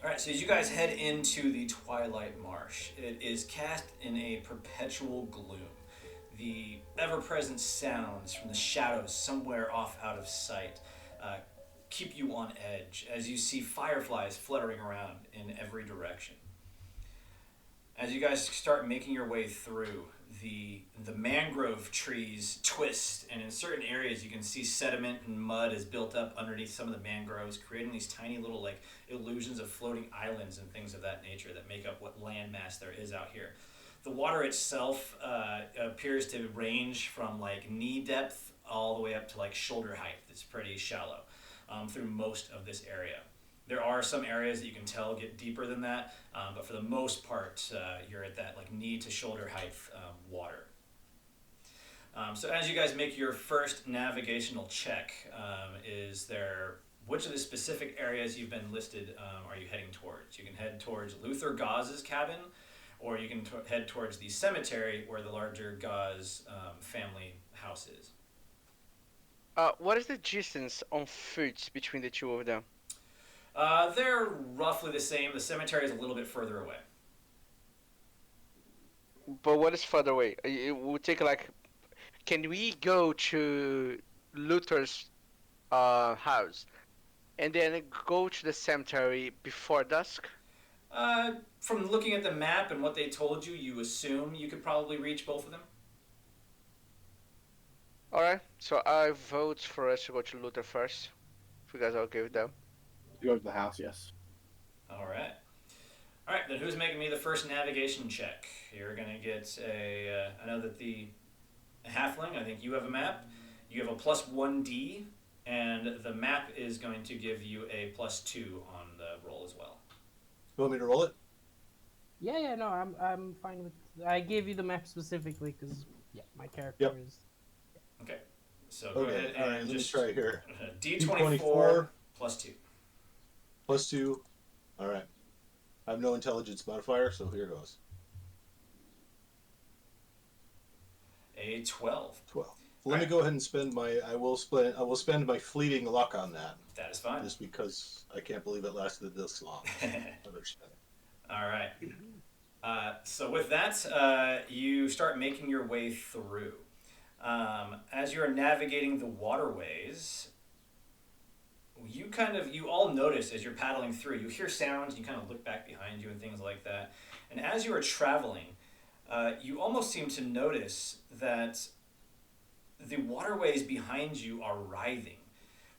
All right, so as you guys head into the Twilight Marsh, it is cast in a perpetual gloom. The ever present sounds from the shadows somewhere off out of sight uh, keep you on edge as you see fireflies fluttering around in every direction. As you guys start making your way through, the mangrove trees twist, and in certain areas you can see sediment and mud is built up underneath some of the mangroves, creating these tiny little like illusions of floating islands and things of that nature that make up what landmass there is out here. The water itself appears to range from like knee depth all the way up to like shoulder height. It's pretty shallow through most of this area. There are some areas that you can tell get deeper than that, but for the most part, you're at that like knee to shoulder height water. So as you guys make your first navigational check, is there which of the specific areas you've been listed are you heading towards? You can head towards Luther Gauze's cabin, or you can head towards the cemetery where the larger Gauze family house is. What is the distance on foot between the two of them? They're roughly the same. The cemetery is a little bit further away. But what is further away? It will take like. Can we go to Luther's house and then go to the cemetery before dusk? From looking at the map and what they told you, you assume you could probably reach both of them. All right. So I vote for us to go to Luther first. If you guys are okay with that. You go to the house, yes. All right. All right, then who's making me the first navigation check? You're gonna get a. I know that the halfling. I think you have a map. You have a +1D, and the map is going to give you a +2 on the roll as well. You want me to roll it? Yeah, no, I'm fine with. I gave you the map specifically because yeah, my character Yep. is. Okay. So go Okay. ahead All right. and Let me just try here. D24 +2. +2. All right. I have no intelligence modifier, so here goes. A 12. 12. All Let me right. go ahead and spend my. I will spend my fleeting luck on that, That is fine. just because I can't believe it lasted this long. Understand. All right. So with that, you start making your way through. As you're navigating the waterways, you all notice as you're paddling through, you hear sounds, you kind of look back behind you and things like that. And as you are traveling, you almost seem to notice that the waterways behind you are writhing.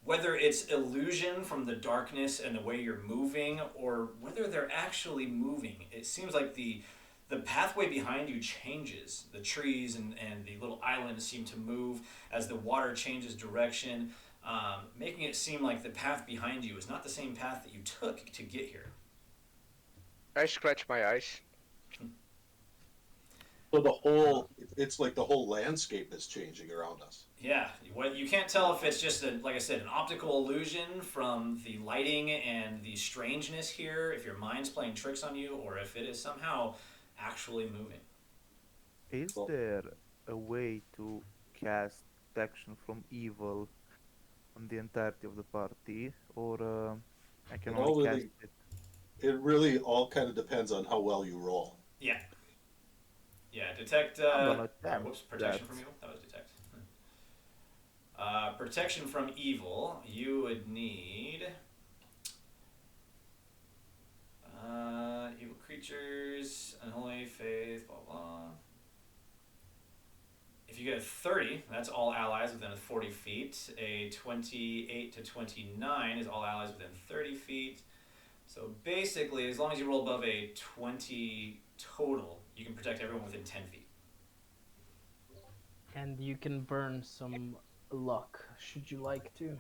Whether it's illusion from the darkness and the way you're moving, or whether they're actually moving, it seems like the pathway behind you changes. The trees and the little islands seem to move as the water changes direction, making it seem like the path behind you is not the same path that you took to get here. I scratch my eyes. So the whole, it's like the whole landscape is changing around us. Yeah, what you can't tell if it's just like I said, an optical illusion from the lighting and the strangeness here, if your mind's playing tricks on you, or if it is somehow actually moving. Is Well, there a way to cast protection from evil on the entirety of the party, or I can it only all cast really, it? it really all kind of depends on how well you roll. Yeah, yeah. Detect. I'm gonna Or attempt whoops, protection that. from evil. That was detect. Protection from evil. You would need evil creatures, unholy faith, blah blah. If you get a 30, that's all allies within 40 feet. A 28 to 29 is all allies within 30 feet. So basically, as long as you roll above a 20 total, you can protect everyone within 10 feet. And you can burn some luck should you like to.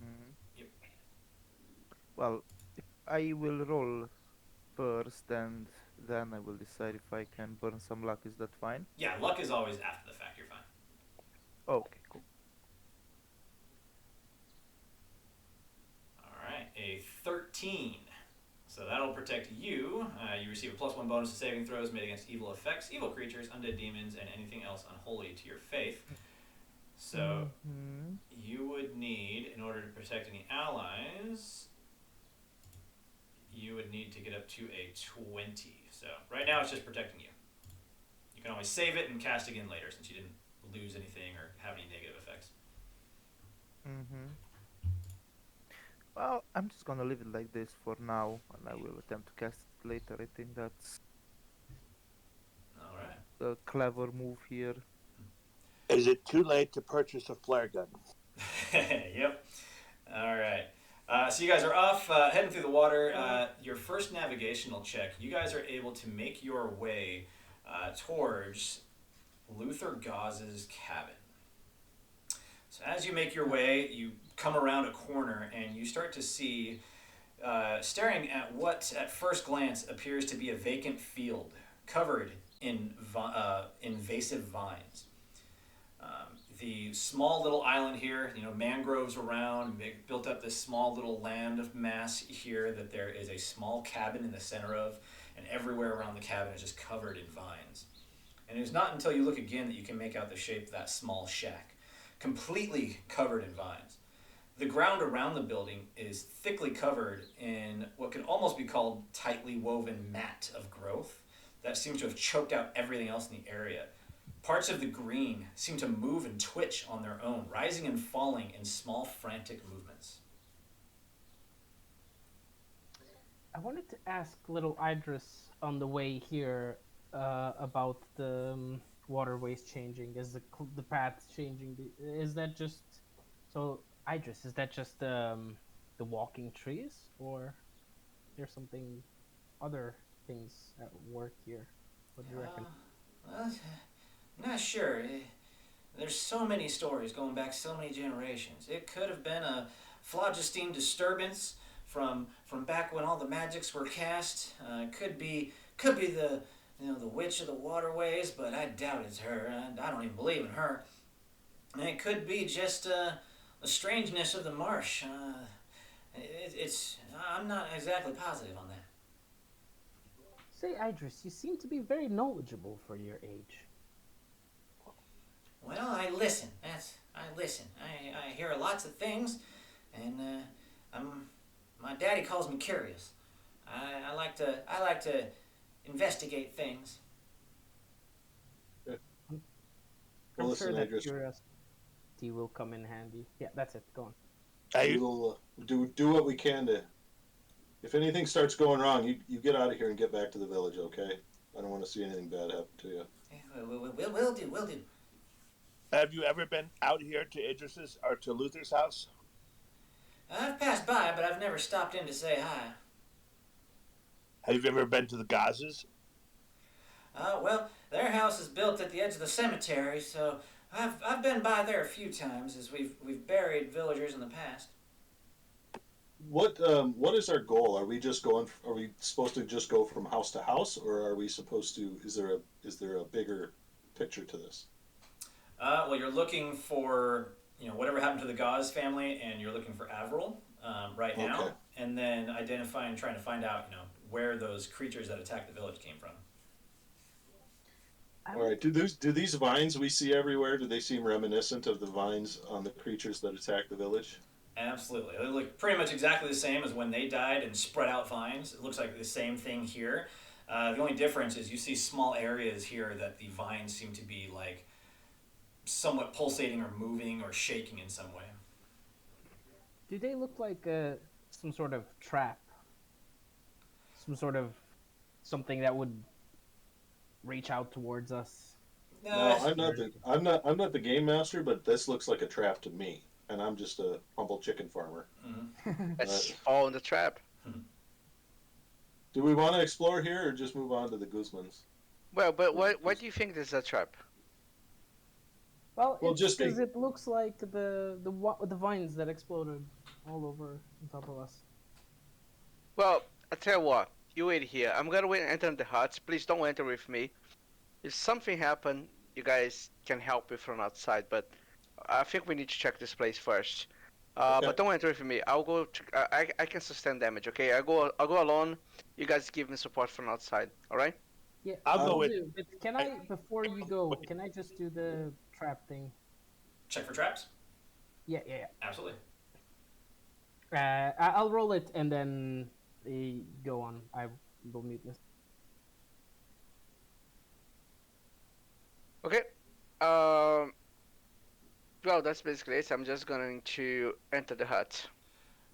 Mhm. Yep. Well, I will roll first, and then I will decide if I can burn some luck. Is that fine? Yeah, luck is always after the fact. You're fine. Okay, cool. All right, a 13. So that'll protect you. You receive a +1 bonus to saving throws made against evil effects, evil creatures, undead demons, and anything else unholy to your faith. So Hmm. you would need, in order to protect any allies, you would need to get up to a 20. So right now it's just protecting you. You can always save it and cast again later since you didn't lose anything or have any negative effects. Mm-hmm. Well, I'm just gonna leave it like this for now, and I will attempt to cast it later. I think that's All right. a clever move here. Is it too late to purchase a flare gun? Yep. All right. So you guys are off, heading through the water. Your first navigational check, you guys are able to make your way towards Luther Gauze's cabin. So as you make your way, you come around a corner and you start to see, staring at what at first glance appears to be a vacant field covered in invasive vines. The small little island here, mangroves around, built up this small little land of mass here that there is a small cabin in the center of, and everywhere around the cabin is just covered in vines. And it's not until you look again that you can make out the shape of that small shack, completely covered in vines. The ground around the building is thickly covered in what could almost be called tightly woven mat of growth that seems to have choked out everything else in the area. Parts of the green seem to move and twitch on their own, rising and falling in small, frantic movements. I wanted to ask little Idris on the way here about the waterways changing. Is the paths changing? Is that just so? Idris, is that just the walking trees, or there's something other things at work here? What do you reckon? Well, I'm not sure. There's so many stories going back so many generations. It could have been a phlogiston disturbance from back when all the magics were cast. Could be the the witch of the waterways, but I doubt it's her. I don't even believe in her. And it could be just the strangeness of the marsh. I'm not exactly positive on that. Say, Idris, you seem to be very knowledgeable for your age. Well, I listen. I listen. I hear lots of things, and my daddy calls me curious. I like to investigate things. Well, I'm listen, sure that Idris, curiosity will come in handy. Yeah, that's it. Go on. we will do what we can to. If anything starts going wrong, you get out of here and get back to the village, okay? I don't want to see anything bad happen to you. We'll do. Have you ever been out here to Idris's or to Luther's house? I've passed by, but I've never stopped in to say hi. Have you ever been to the Gazes? Well, their house is built at the edge of the cemetery, so I've been by there a few times as we've buried villagers in the past. What is our goal? Are we supposed to just go from house to house, or are we supposed to? Is there a bigger picture to this? Well, you're looking for whatever happened to the Gauze family, and you're looking for Avril right now, Okay. and then identifying, trying to find out where those creatures that attacked the village came from. All right. Do these vines we see everywhere? Do they seem reminiscent of the vines on the creatures that attacked the village? Absolutely. They look pretty much exactly the same as when they died and spread out vines. It looks like the same thing here. The only difference is you see small areas here that the vines seem to be like somewhat pulsating or moving or shaking in some way. Do they look like some sort of trap? Some sort of something that would reach out towards us? No, I'm not the game master, but this looks like a trap to me, and I'm just a humble chicken farmer. Mm-hmm. Let's fall in the trap. Do we want to explore here, or just move on to the Guzmans? Well, but why do you think this is a trap? Well, Well, it's just because it looks like the vines that exploded all over on top of us. Well, I tell you what, you wait here. I'm gonna wait and enter the huts. Please don't enter with me. If something happen, you guys can help me from outside. But I think we need to check this place first. Okay. But don't enter with me. I'll go. I can sustain damage. Okay, I'll go alone. You guys give me support from outside. All right? Yeah, I'll go will with- do. But can I, before you go, can I just do the trap thing? Check for traps? Yeah. Absolutely. I'll roll it and then Go on. I will mute this. Okay. Um. Well, that's basically it. I'm just going to enter the hut.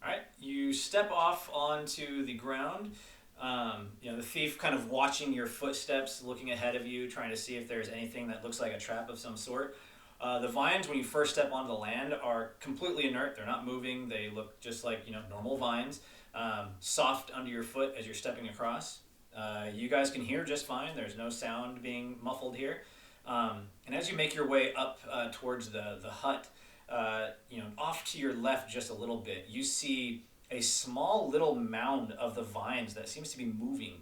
All right, you step off onto the ground. The thief kind of watching your footsteps, looking ahead of you, trying to see if there's anything that looks like a trap of some sort. The vines, when you first step onto the land, are completely inert. They're not moving. They look just like normal vines, soft under your foot as you're stepping across. You guys can hear just fine. There's no sound being muffled here. And as you make your way up towards the hut, off to your left just a little bit, you see a small little mound of the vines that seems to be moving,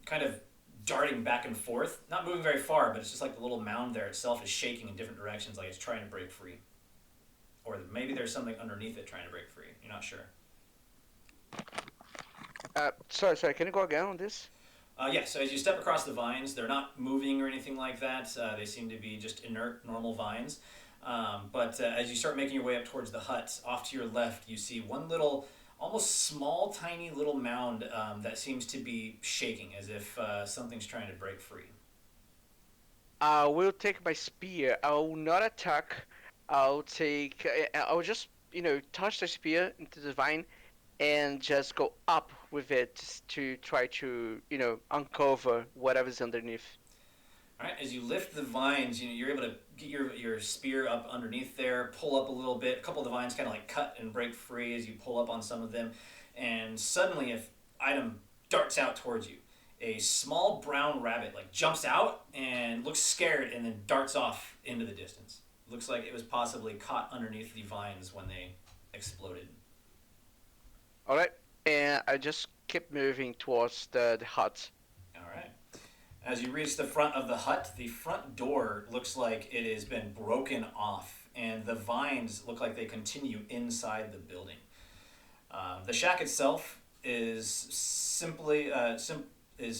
kind of darting back and forth. Not moving very far, but it's just like the little mound there itself is shaking in different directions, like it's trying to break free. Or maybe there's something underneath it trying to break free. You're not sure. Sorry. Can you go again on this? Yeah, so as you step across the vines, they're not moving or anything like that. They seem to be just inert, normal vines. But as you start making your way up towards the hut, off to your left, you see one little, almost small, tiny little mound that seems to be shaking, as if something's trying to break free. I will take my spear. I will not attack. I'll just touch the spear into the vine and just go up with it to try to uncover whatever's underneath. All right, as you lift the vines, you're able to get your spear up underneath there, pull up a little bit. A couple of the vines kind of like cut and break free as you pull up on some of them, and suddenly an item darts out towards you. A small brown rabbit like jumps out and looks scared and then darts off into the distance. Looks like it was possibly caught underneath the vines when they exploded. All right, and I just keep moving towards the hut. All right. As you reach the front of the hut, the front door looks like it has been broken off, and the vines look like they continue inside the building. The shack itself is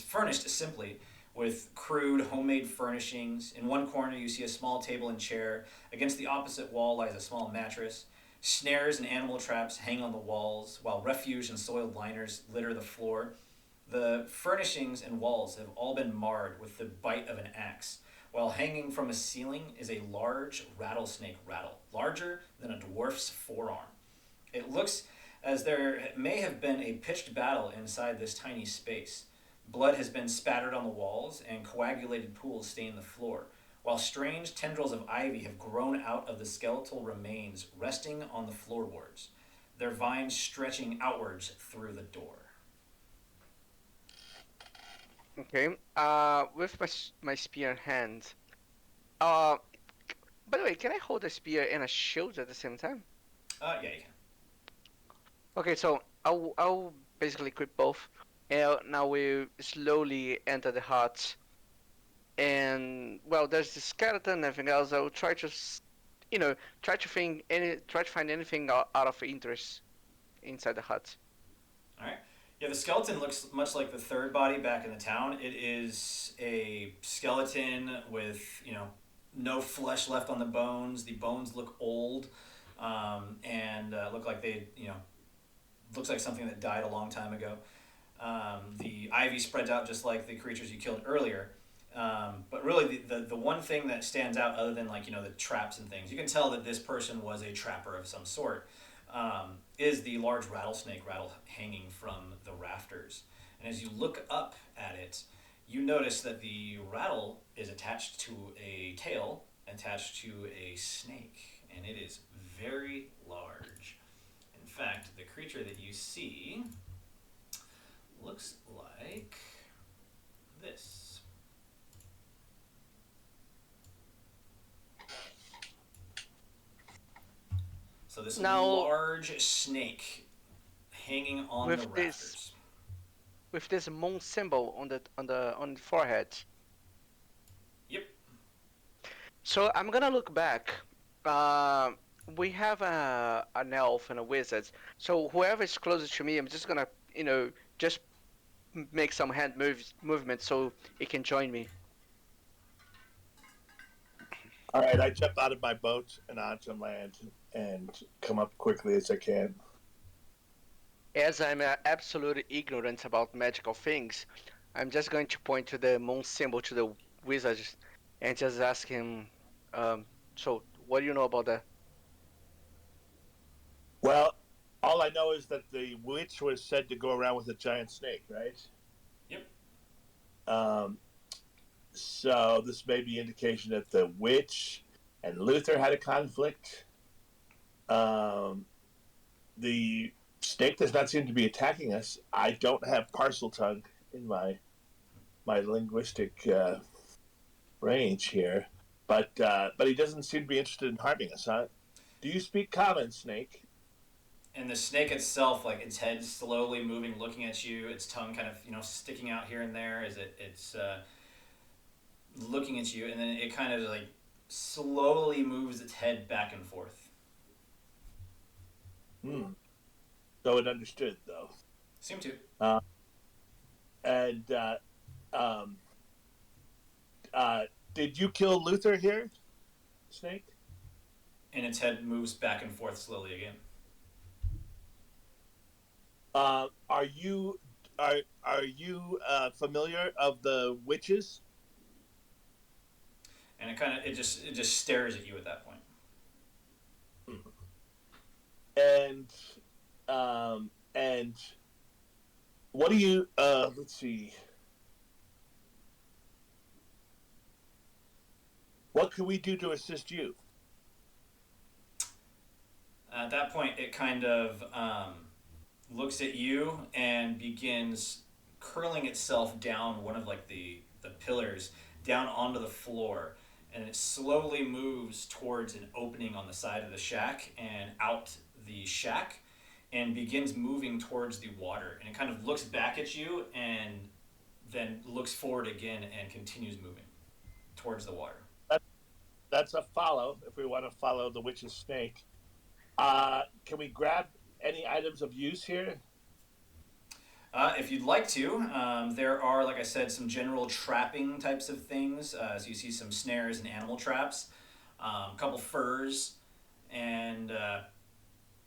furnished simply with crude homemade furnishings. In one corner, you see a small table and chair. Against the opposite wall lies a small mattress. Snares and animal traps hang on the walls, while refuse and soiled liners litter the floor. The furnishings and walls have all been marred with the bite of an axe, while hanging from a ceiling is a large rattlesnake rattle, larger than a dwarf's forearm. It looks as there may have been a pitched battle inside this tiny space. Blood has been spattered on the walls, and coagulated pools stain the floor, while strange tendrils of ivy have grown out of the skeletal remains resting on the floorboards, their vines stretching outwards through the door. Okay. With my spear in hand. By the way, can I hold a spear and a shield at the same time? Yeah, you can. Okay, so I'll basically equip both. And now we slowly enter the hut. And well, there's the skeleton and everything else. I'll try to, try to find anything out of interest inside the hut. All right. Yeah, the skeleton looks much like the third body back in the town. It is a skeleton with, no flesh left on the bones. The bones look old and look like looks like something that died a long time ago. The ivy spreads out just like the creatures you killed earlier. But really, the one thing that stands out, other than the traps and things, you can tell that this person was a trapper of some sort, is the large rattlesnake rattle hanging from the rafters. And as you look up at it, you notice that the rattle is attached to a tail, attached to a snake, and it is very large. In fact, the creature that you see looks like this. So this large snake hanging on the rafters. With this moon symbol on the forehead. Yep. So I'm gonna look back. We have an elf and a wizard. So whoever is closest to me, I'm just gonna just make some hand movement so it can join me. All right, I jump out of my boat and onto land and come up quickly as I can. As I'm absolutely ignorant about magical things, I'm just going to point to the moon symbol to the wizard and just ask him, so what do you know about that? Well, all I know is that the witch was said to go around with a giant snake, right? Yep. Um, so this may be indication that the witch and Luther had a conflict. Um, the snake does not seem to be attacking us. I don't have parcel tongue in my linguistic range here, but he doesn't seem to be interested in harming us, huh? Do you speak common, snake? And the snake itself, like its head slowly moving, looking at you, its tongue kind of sticking out here and there as it's looking at you, and then it kind of like slowly moves its head back and forth. Hmm. So it understood, though. Seem to. And um, did you kill Luther here, Snake? And its head moves back and forth slowly again. Are you familiar of the witches? And it just stares at you at that point. And what do you let's see. What can we do to assist you? At that point, it kind of looks at you and begins curling itself down one of like the pillars down onto the floor, and it slowly moves towards an opening on the side of the shack and out the shack, and begins moving towards the water. And it kind of looks back at you and then looks forward again and continues moving towards the water. That's a follow if we want to follow the witch's snake. Can we grab any items of use here? If you'd like to, there are, like I said, some general trapping types of things. So you see some snares and animal traps, a couple furs, and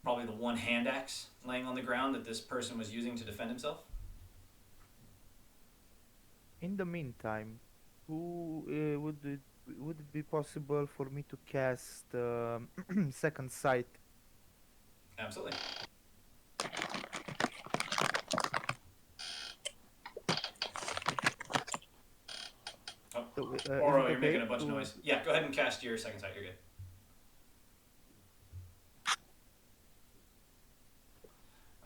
probably the one hand axe laying on the ground that this person was using to defend himself. In the meantime, who would it be possible for me to cast second sight? Absolutely. Oh, So, Oro, is it you're making a okay bunch of to- noise. Yeah, go ahead and cast your second sight. You're good.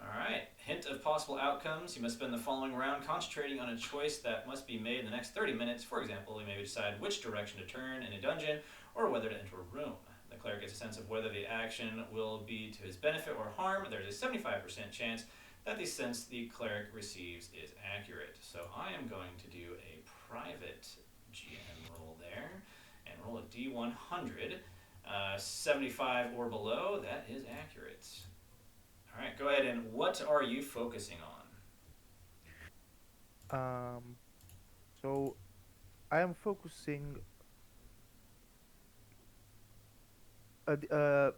Alright, hint of possible outcomes. You must spend the following round concentrating on a choice that must be made in the next 30 minutes. For example, you may decide which direction to turn in a dungeon or whether to enter a room. The cleric gets a sense of whether the action will be to his benefit or harm. There's a 75% chance that the sense the cleric receives is accurate. So I am going to do a private GM roll there and roll a D100. 75 or below, that is accurate. All right, go ahead, and what are you focusing on? So I am focusing. Did I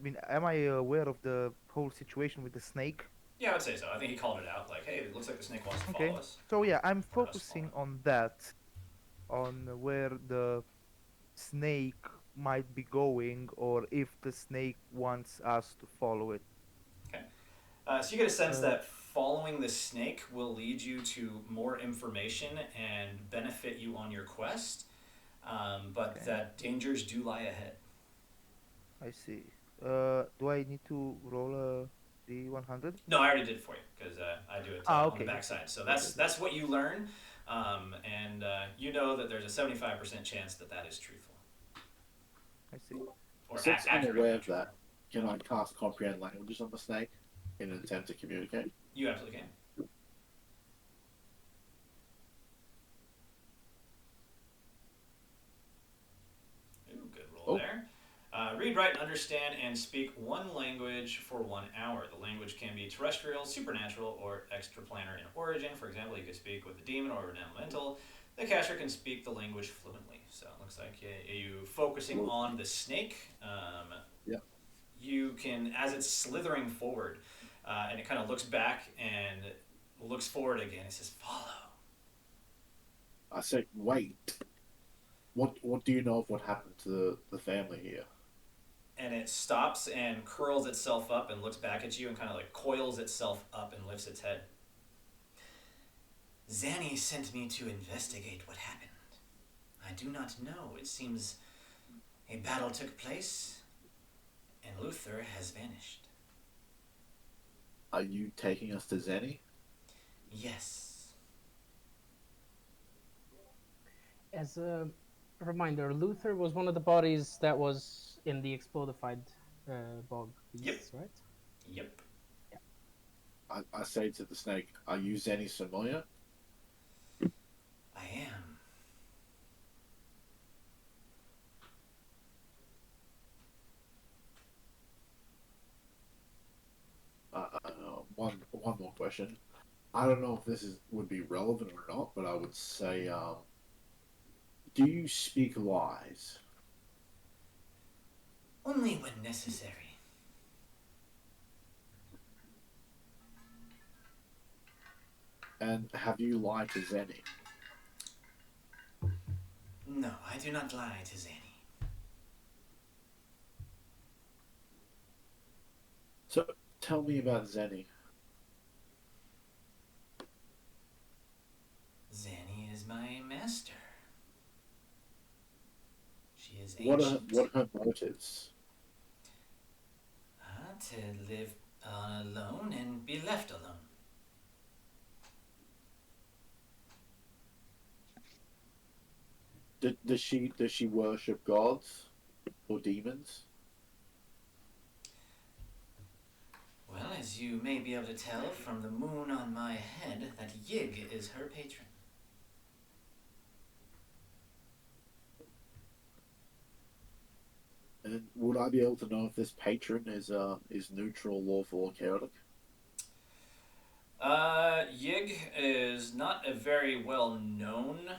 mean, am I aware of the whole situation with the snake? Yeah, I would say so. I think he called it out, like, hey, it looks like the snake wants to Okay. follow us. So yeah, I'm Or us focusing follow on that, on where the snake might be going, or if the snake wants us to follow it. Okay. So you get a sense Uh, that following the snake will lead you to more information and benefit you on your quest, but Okay. that dangers do lie ahead. I see. Do I need to roll a D100? No, I already did it for you because I do it on Okay. the backside. So that's what you learn, and you know that there's a 75% chance that that is truthful. I see. Or Since I'm accurate. aware of that, can I cast comprehend languages on the snake in an attempt to communicate? You absolutely can. Ooh, good roll there. Read, write, understand, and speak one language for 1 hour. The language can be terrestrial, supernatural, or extraplanar in origin. For example, you could speak with a demon or an elemental. The caster can speak the language fluently. So it looks like you focusing on the snake. Yeah. You can, as it's slithering forward, and it kind of looks back and looks forward again. It says, "Follow." I say, wait. What do you know of what happened to the family here? And it stops and curls itself up and looks back at you and kind of like coils itself up and lifts its head. Zanny sent me to investigate what happened. I do not know. It seems a battle took place and Luther has vanished. Are you taking us to Zenny? Yes. As a reminder, Luther was one of the bodies that was in the explodified bog beasts, right? Yep. I say to the snake, are you Zenny Samoya? I am. One more question. I don't know if this would be relevant or not, but I would say, do you speak lies? Only when necessary. And have you lied to Zenny? No, I do not lie to Zanny. So tell me about Zenny. Zanny is my master. She is What ancient. are her motives? To live alone and be left alone. Does she worship gods or demons? Well, as you may be able to tell from the moon on my head, that Yig is her patron. And would I be able to know if this patron is neutral, lawful, or chaotic? Yig is not a very well known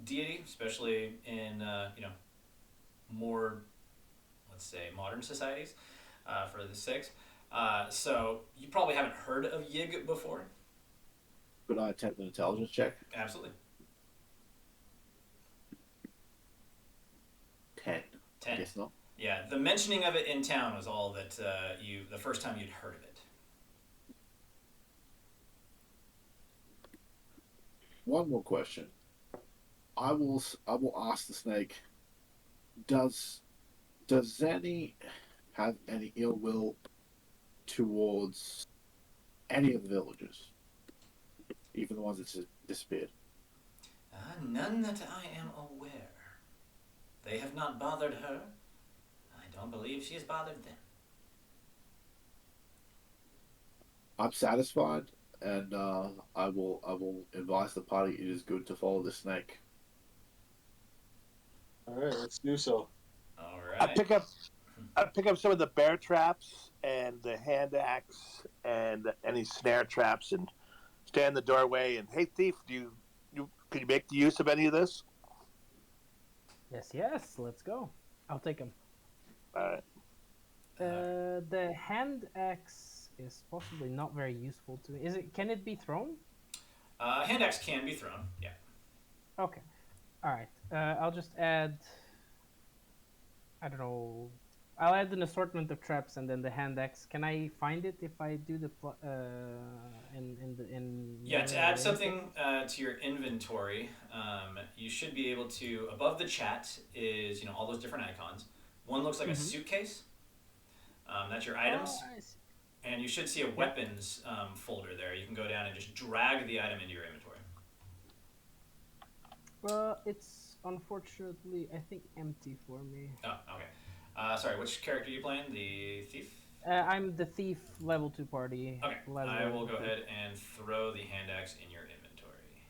deity, especially in more, let's say, modern societies. For the six, so you probably haven't heard of Yig before. Could I attempt an intelligence check? Absolutely. 10. 10. I guess not. Yeah, the mentioning of it in town was all that the first time you'd heard of it. One more question. I will ask the snake. Does Zanny have any ill will towards any of the villagers, even the ones that disappeared? None that I am aware. They have not bothered her. I don't believe she has bothered them. I'm satisfied, and I will advise the party it is good to follow the snake. All right, let's do so. All I right. pick up some of the bear traps and the hand axe and any snare traps and stand in the doorway and, hey thief, can you make the use of any of this? Yes, let's go. I'll take him. All right. The hand axe is possibly not very useful to me. Can it be thrown? Hand axe can be thrown. Yeah. Okay. All right. I'll just add. I don't know. I'll add an assortment of traps and then the hand axe. Can I find it if I do the in? Yeah. To add something to your inventory, you should be able to. Above the chat is all those different icons. One looks like a suitcase. That's your items. Oh, I see. And you should see a weapons folder there. You can go down and just drag the item into your inventory. Well, it's unfortunately, I think, empty for me. Oh, okay. Sorry, which character are you playing? The thief? I'm the thief level 2 party. Okay, level I will go 2. ahead and throw the hand axe in your inventory.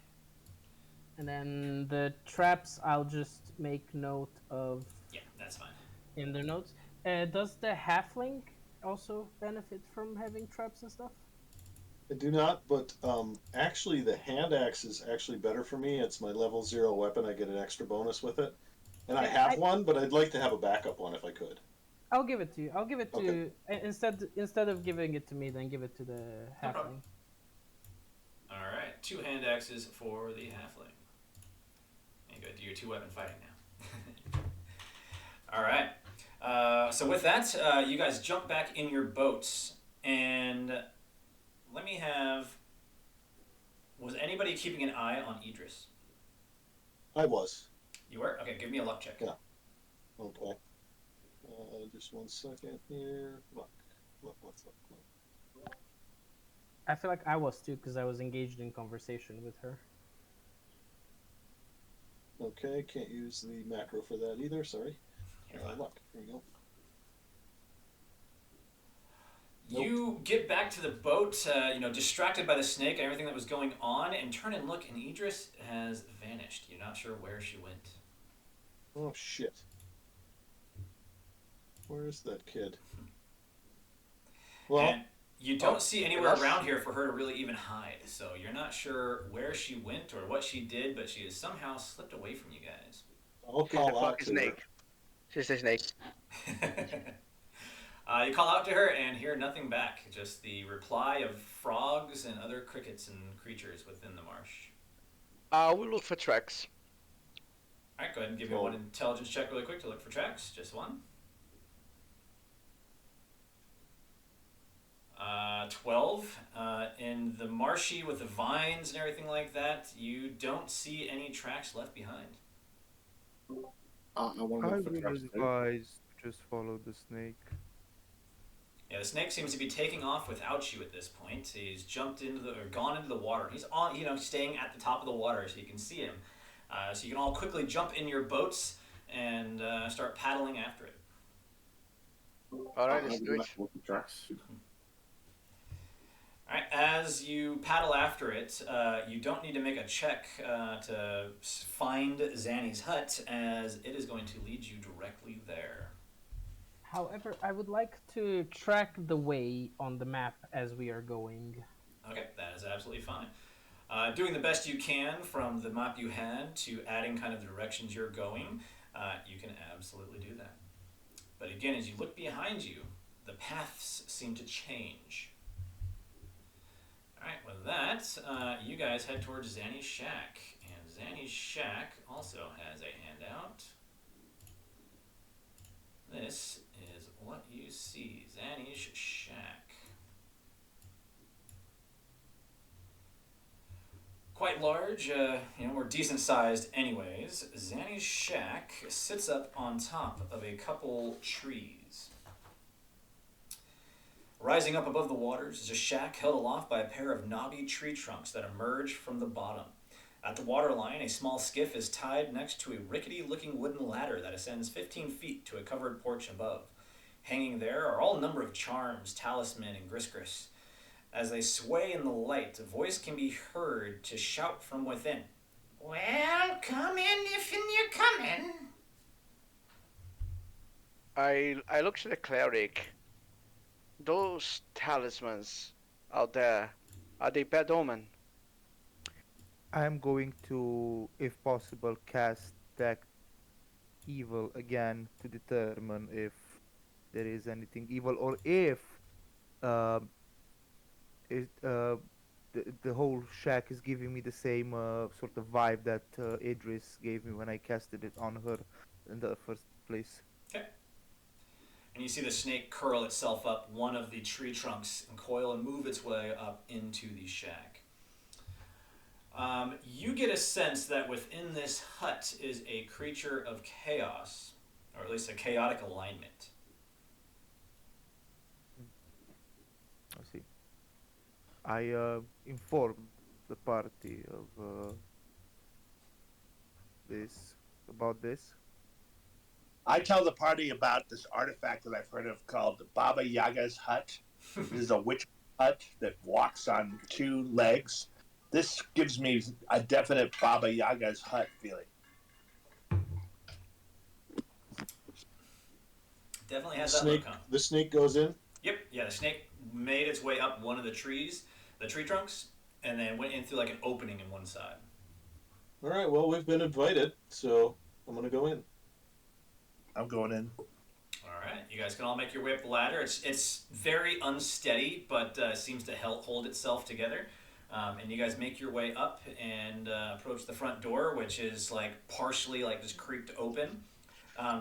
And then the traps, I'll just make note of Yeah, that's fine. in the notes. Does the halfling also benefit from having traps and stuff? I do not, but actually the hand axe is actually better for me. It's my level 0 weapon. I get an extra bonus with it. And I have one, but I'd like to have a backup one if I could. I'll give it to you. I'll give it to Okay. instead of giving it to me, then give it to the No problem. halfling. All right, 2 hand axes for the halfling. You go do your 2-weapon fighting now. All right. So with that, you guys jump back in your boats, and let me have. Was anybody keeping an eye on Idris? I was. You were? Okay, give me a luck check. Yeah. Okay. Just 1 second here. Look. I feel like I was too because I was engaged in conversation with her. Okay, can't use the macro for that either. Sorry. You're fine. Luck. Here we go. You get back to the boat, distracted by the snake and everything that was going on, and turn and look, and Idris has vanished. You're not sure where she went. Oh shit. Where's that kid? Well, And you don't see anywhere around here for her to really even hide, so you're not sure where she went or what she did, but she has somehow slipped away from you guys. I'll She's a call out fucking to snake. She's a snake. You call out to her and hear nothing back, just the reply of frogs and other crickets and creatures within the marsh. We'll look for tracks. Alright, go ahead and give me one intelligence check really quick to look for tracks. Just one. 12. In the marshy with the vines and everything like that, you don't see any tracks left behind. I want to I look for will tracks too. advise to just follow the snake. Yeah, the snake seems to be taking off without you at this point. He's jumped into gone into the water. He's on, staying at the top of the water so you can see him. So you can all quickly jump in your boats and start paddling after it. Alright, I let's would do it. like to look for tracks. Alright, as you paddle after it, you don't need to make a check to find Zanny's hut, as it is going to lead you directly there. However, I would like to track the way on the map as we are going. Okay, that is absolutely fine. Doing the best you can from the map you had to adding kind of the directions you're going, you can absolutely do that. But again, as you look behind you, the paths seem to change. Alright, with that, you guys head towards Zanny's shack. And Zanny's shack also has a handout. This is what you see. Zanny's shack. Quite large, we're decent sized anyways. Zanny's shack sits up on top of a couple trees. Rising up above the waters is a shack held aloft by a pair of knobby tree trunks that emerge from the bottom. At the waterline, a small skiff is tied next to a rickety-looking wooden ladder that ascends 15 feet to a covered porch above. Hanging there are all number of charms, talisman, and gris-gris. As they sway in the light, a voice can be heard to shout from within. Well, come in if you're coming. I look to the cleric. Those talismans out there, are they bad omen? I'm going to, if possible, cast Detect Evil again to determine if there is anything evil or if the whole shack is giving me the same sort of vibe that Idris gave me when I casted it on her in the first place. Okay. And you see the snake curl itself up one of the tree trunks and coil and move its way up into the shack. You get a sense that within this hut is a creature of chaos, or at least a chaotic alignment. I see. I informed the party of about this. I tell the party about this artifact that I've heard of called Baba Yaga's hut. This is a witch hut that walks on 2 legs. This gives me a definite Baba Yaga's hut feeling. Definitely has that look on it. The snake goes in. Yep, yeah, the snake made its way up one of the trees, the tree trunks, and then went in through like an opening in one side. All right. Well, we've been invited, so I'm gonna go in. I'm going in. All right. right, you guys can all make your way up the ladder. It's very unsteady, but seems to hold itself together. And you guys make your way up and approach the front door, which is like partially like just creaked open.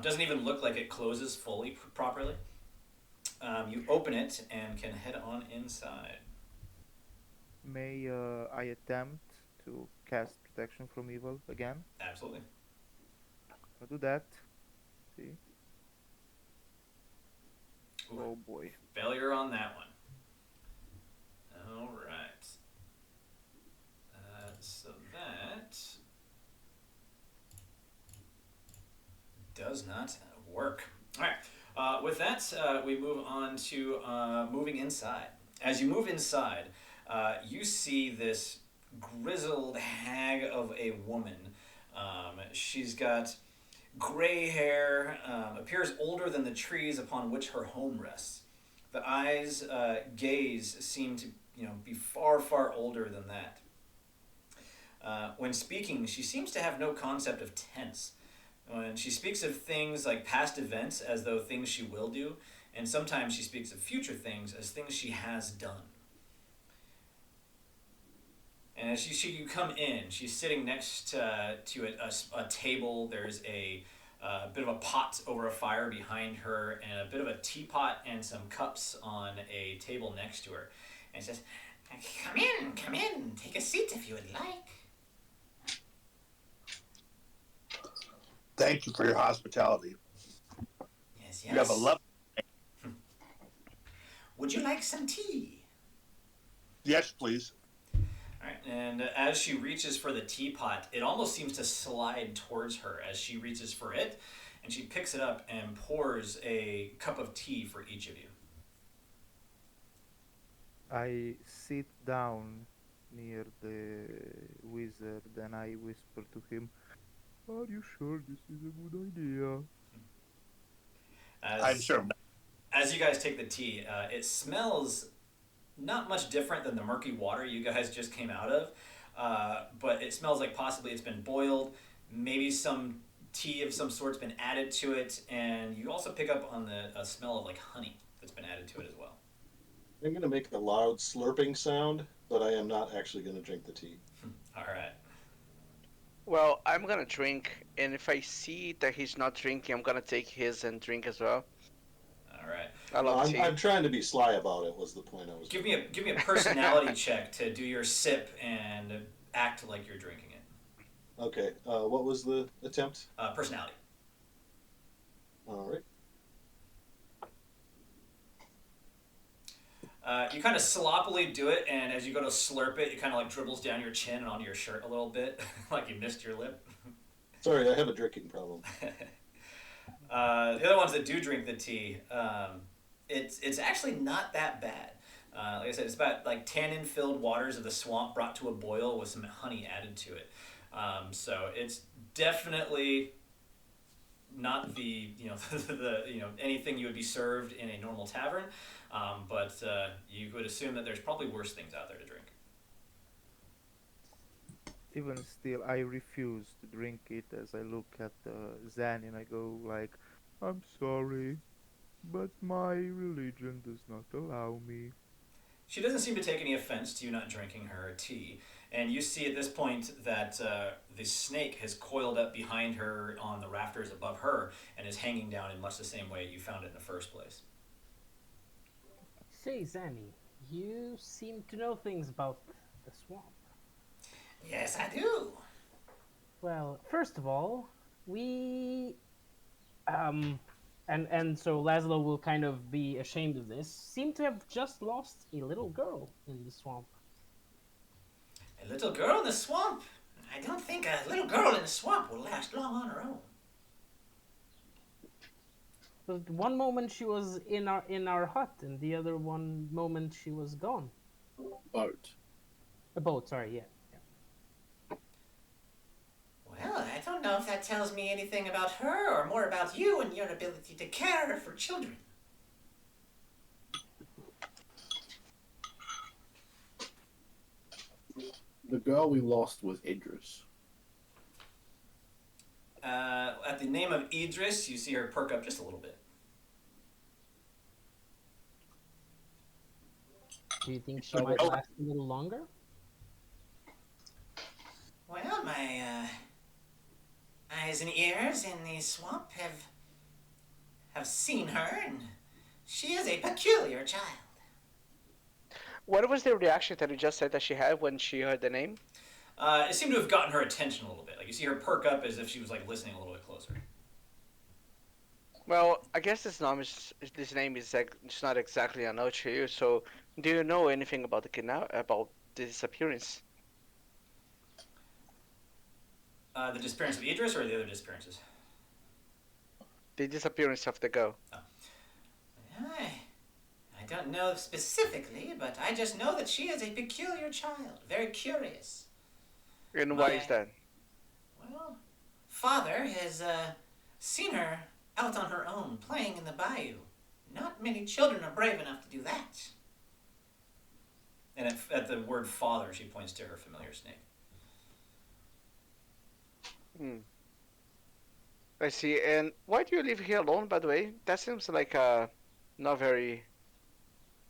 Doesn't even look like it closes fully properly. You open it and can head on inside. May I attempt to cast protection from evil again? Absolutely. I'll do that. See? Ooh. Oh boy. Failure on that one. All right. So that does not work. All right. With that, we move on to moving inside. As you move inside, you see this grizzled hag of a woman. She's got gray hair, appears older than the trees upon which her home rests. The eyes gaze seem to be far, far older than that. When speaking, she seems to have no concept of tense. When she speaks of things like past events as though things she will do, and sometimes she speaks of future things as things she has done. And as you come in, she's sitting next to a table. There's a bit of a pot over a fire behind her, and a bit of a teapot and some cups on a table next to her. And she says, come in, take a seat if you would like. Thank you for your hospitality. Yes. You have a love. Would you like some tea? Yes, please. All right, and as she reaches for the teapot, it almost seems to slide towards her as she reaches for it, and she picks it up and pours a cup of tea for each of you. I sit down near the wizard and I whisper to him, "Are you sure this is a good idea?" I'm sure. As you guys take the tea, it smells not much different than the murky water you guys just came out of, but it smells like possibly it's been boiled, maybe some tea of some sort's been added to it, and you also pick up on the smell of like honey that's been added to it as well. I'm going to make a loud slurping sound, but I am not actually going to drink the tea. All right. Well, I'm gonna drink, and if I see that he's not drinking, I'm gonna take his and drink as well. All right. I love tea. I'm trying to be sly about it. Was the point I was? Give me a personality check to do your sip and act like you're drinking it. Okay. What was the attempt? Personality. All right. You kind of sloppily do it, and as you go to slurp it, it kind of like dribbles down your chin and onto your shirt a little bit, like you missed your lip. Sorry, I have a drinking problem. The other ones that do drink the tea, it's actually not that bad. Like I said, it's about like tannin-filled waters of the swamp brought to a boil with some honey added to it. So it's definitely not the anything you would be served in a normal tavern, but you would assume that there's probably worse things out there to drink. Even still, I refuse to drink it as I look at Zan and I go like, "I'm sorry, but my religion does not allow me." She doesn't seem to take any offense to you not drinking her tea, and you see at this point that the snake has coiled up behind her on the rafters above her and is hanging down in much the same way you found it in the first place. Say, Zanny, you seem to know things about the swamp. Yes, I do. Well, first of all, we and so Laszlo will kind of be ashamed of this, seem to have just lost a little girl in the swamp. A little girl in the swamp? I don't think a little girl in the swamp will last long on her own. But one moment she was in our hut, and the other one moment she was gone. Boat. A boat, sorry, yeah. Well, I don't know if that tells me anything about her or more about you and your ability to care for children. The girl we lost was Idris. At the name of Idris, you see her perk up just a little bit. Do you think she might last a little longer? Well, my eyes and ears in the swamp have seen her, and she is a peculiar child. What was the reaction that you just said that she had when she heard the name? It seemed to have gotten her attention a little bit. Like you see her perk up as if she was like listening a little bit closer. Well, I guess this name is like, it's not exactly unknown to you. So, do you know anything about about the disappearance? The disappearance of Idris or the other disappearances? The disappearance of the girl. I don't know specifically, but I just know that she is a peculiar child, very curious. And why is that? Well, father has seen her out on her own, playing in the bayou. Not many children are brave enough to do that. And at the word father, she points to her familiar snake. I see. And why do you live here alone, by the way? That seems like not very...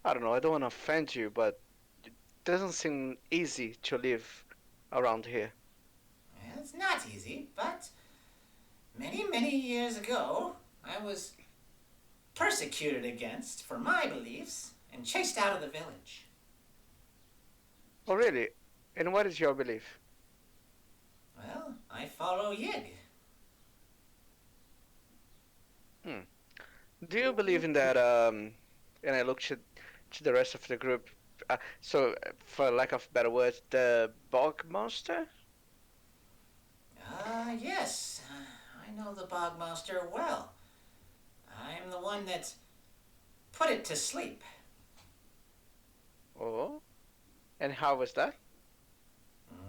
I don't know, I don't want to offend you, but it doesn't seem easy to live around here. Well, it's not easy, but many, many years ago, I was persecuted against for my beliefs and chased out of the village. Oh, really? And what is your belief? Well, I follow Yig. Do you believe in that, and I look to the rest of the group, so, for lack of better words, the bog monster? Yes. I know the bog monster well. I'm the one that put it to sleep. Oh? And how was that?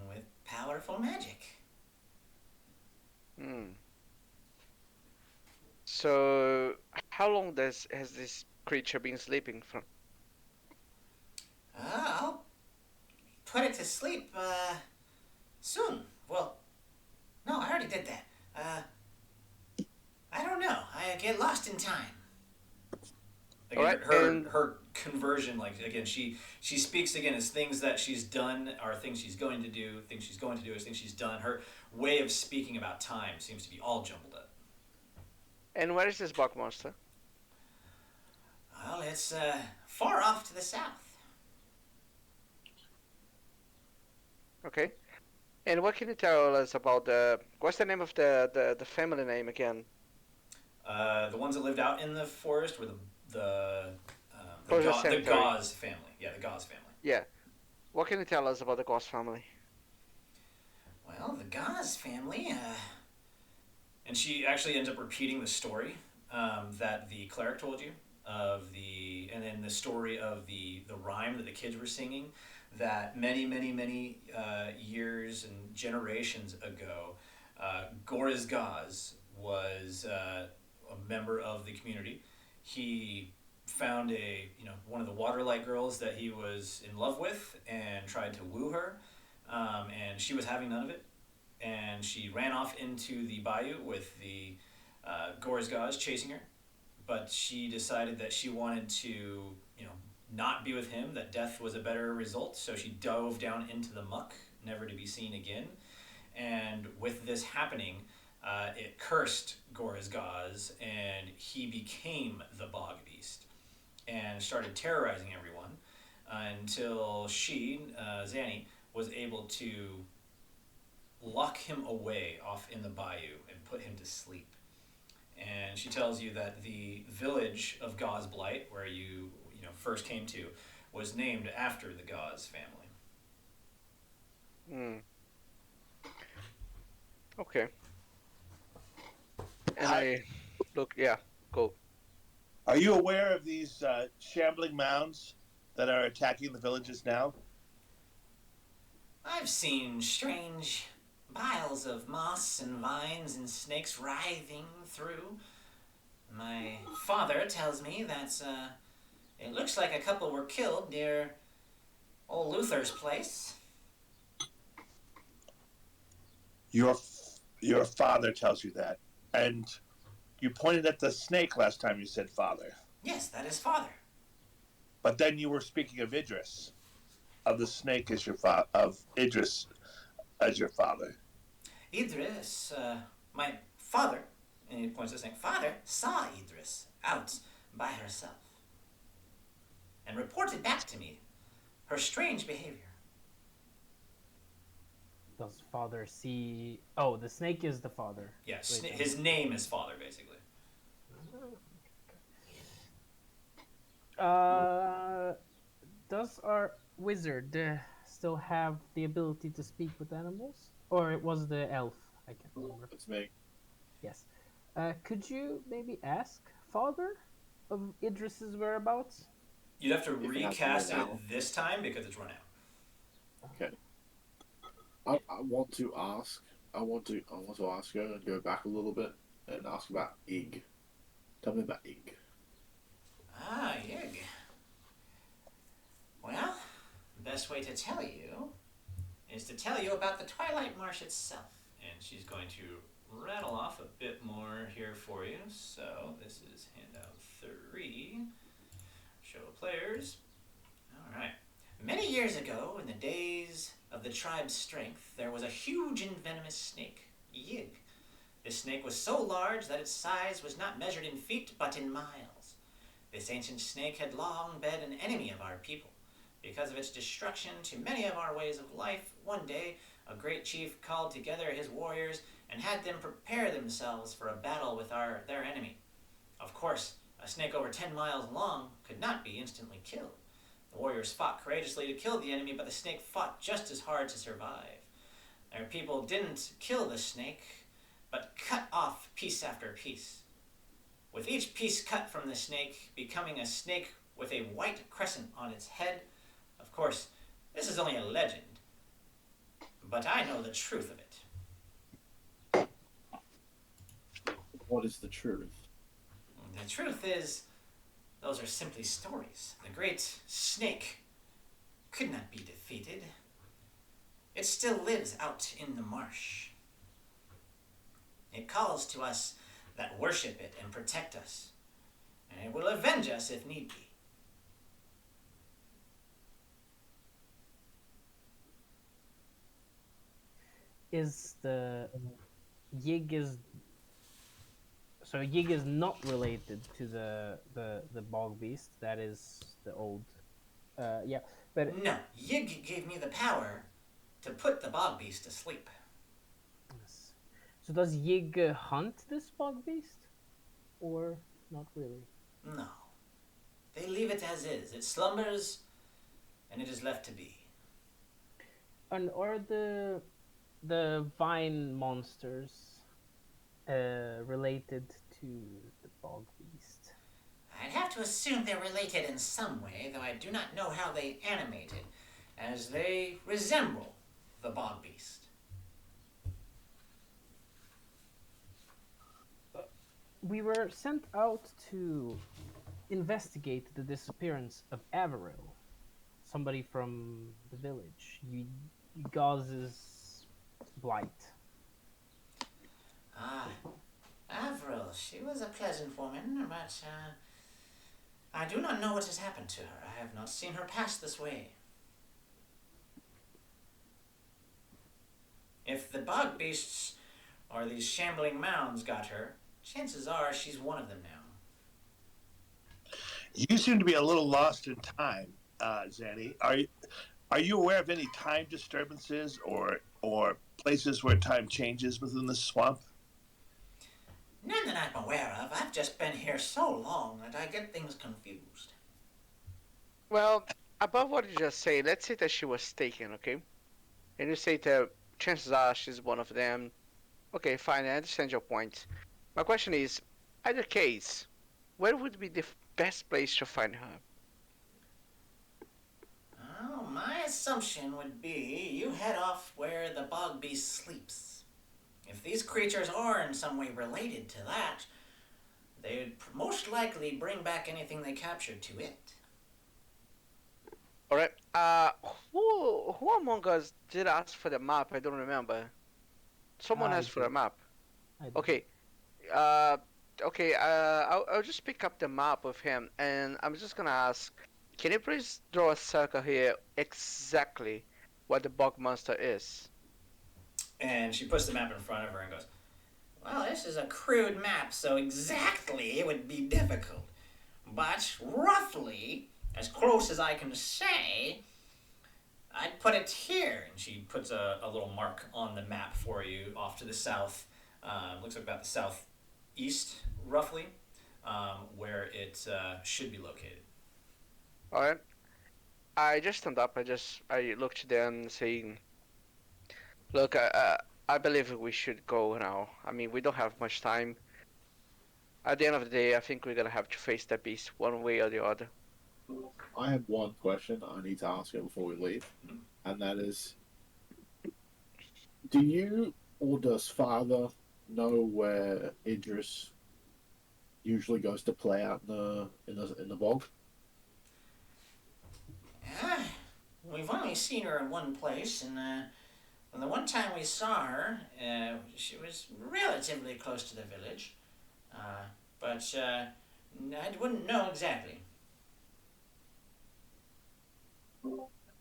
With powerful magic. So, how long has this creature been sleeping for? I'll put it to sleep, soon. Well, no, I already did that. I don't know. I get lost in time. Again, Alright, her conversion, like, again, she speaks again as things that she's done are things she's going to do, things she's going to do is things she's done. Her way of speaking about time seems to be all jumbled up. And where is this bog monster? Well, it's, far off to the south. Okay. And what can you tell us about what's the name of the family name again? The ones that lived out in the forest were the Cemetery. Gauze family. Yeah, the Gauze family. Yeah. What can you tell us about the Gauze family? Well, the Gauze family, and she actually ends up repeating the story that the cleric told you and then the story of the rhyme that the kids were singing, that many, many, many years and generations ago, Goraz Gaz was a member of the community. He found one of the Waterlight girls that he was in love with and tried to woo her, and she was having none of it. And she ran off into the bayou with the Goraz Gaz chasing her, but she decided that she wanted to, not be with him, that death was a better result, so she dove down into the muck, never to be seen again. And with this happening, it cursed Goraz Gaz, and he became the bog beast and started terrorizing everyone until she, Zanny, was able to lock him away off in the bayou and put him to sleep. And she tells you that the village of Gaz Blight, where you first came to, was named after the Gaz family. Okay. And go. Are you aware of these shambling mounds that are attacking the villages now? I've seen strange piles of moss and vines and snakes writhing through. My father tells me that it looks like a couple were killed near old Luther's place. Your father tells you that, and you pointed at the snake last time you said father. Yes, that is father. But then you were speaking of Idris, of the snake as your of Idris as your father. Idris, my father, and he points to the snake, father saw Idris out by herself and reported back to me her strange behavior. Does father see? Oh, the snake is the father. Yes, Wait, his name is father, basically. Does our wizard still have the ability to speak with animals, or it was the elf? I can't remember. It's me. Yes. Could you maybe ask father of Idris's whereabouts? You'd have to If it has to recast run it out. this time because it's run out. Okay. I want to ask. I want to ask her and go back a little bit and ask about Ig. Tell me about Ig. Ah, Yig. Well, the best way to tell you is to tell you about the Twilight Marsh itself. And she's going to rattle off a bit more here for you. So this is handout 3. Show players. All right. Many years ago, in the days of the tribe's strength, there was a huge and venomous snake, Yig. This snake was so large that its size was not measured in feet, but in miles. This ancient snake had long been an enemy of our people. Because of its destruction to many of our ways of life, one day a great chief called together his warriors and had them prepare themselves for a battle with their enemy. Of course, a snake over 10 miles long could not be instantly killed. The warriors fought courageously to kill the enemy, but the snake fought just as hard to survive. Their people didn't kill the snake, but cut off piece after piece. With each piece cut from the snake becoming a snake with a white crescent on its head. Of course, this is only a legend, but I know the truth of it. What is the truth? The truth is, those are simply stories. The great snake could not be defeated. It still lives out in the marsh. It calls to us that worship it and protect us, and it will avenge us if need be. Is the Yig is so Yig is not related to the bog beast. That is the old. Yeah, but No, Yig gave me the power to put the bog beast to sleep. so does Yig hunt this bog beast, or not really? No. They leave it as is. It slumbers, and it is left to be. And are the vine monsters related to the bog beast? I'd have to assume they're related in some way, though I do not know how they animated, as they resemble the bog beast. We were sent out to investigate the disappearance of Averil, somebody from the village. Gauze's blight. Ah, Avril, she was a pleasant woman, but I do not know what has happened to her. I have not seen her pass this way. If the bog beasts or these shambling mounds got her, chances are she's one of them now. You seem to be a little lost in time, Zanny. Are you aware of any time disturbances or places where time changes within the swamp? None that I'm aware of. I've just been here so long that I get things confused. Well, above what you just say, let's say that she was taken, okay? And you say that chances are she's one of them. Okay, fine, I understand your point. My question is, either case, where would be the best place to find her? Oh, my assumption would be you head off where the bog beast sleeps. If these creatures are in some way related to that, they would most likely bring back anything they captured to it. All right. Who among us did ask for the map? I don't remember. Someone I asked for a did. map. I did. Okay. Okay. I'll just pick up the map of him, and I'm just gonna ask. Can you please draw a circle here exactly what the bog monster is? And she puts the map in front of her and goes, "Well, this is a crude map, so exactly it would be difficult. But roughly, as close as I can say, I'd put it here." And she puts a little mark on the map for you off to the south. Looks like about the southeast, roughly, where it should be located. All right. I just stand up. I looked down, saying, "Look, I believe we should go now. I mean, we don't have much time. At the end of the day, I think we're gonna have to face that beast one way or the other." I have one question I need to ask you before we leave, and that is: do you or does Father know where Idris usually goes to play out in the bog? We've only seen her in one place, and the one time we saw her, she was relatively close to the village. But I wouldn't know exactly.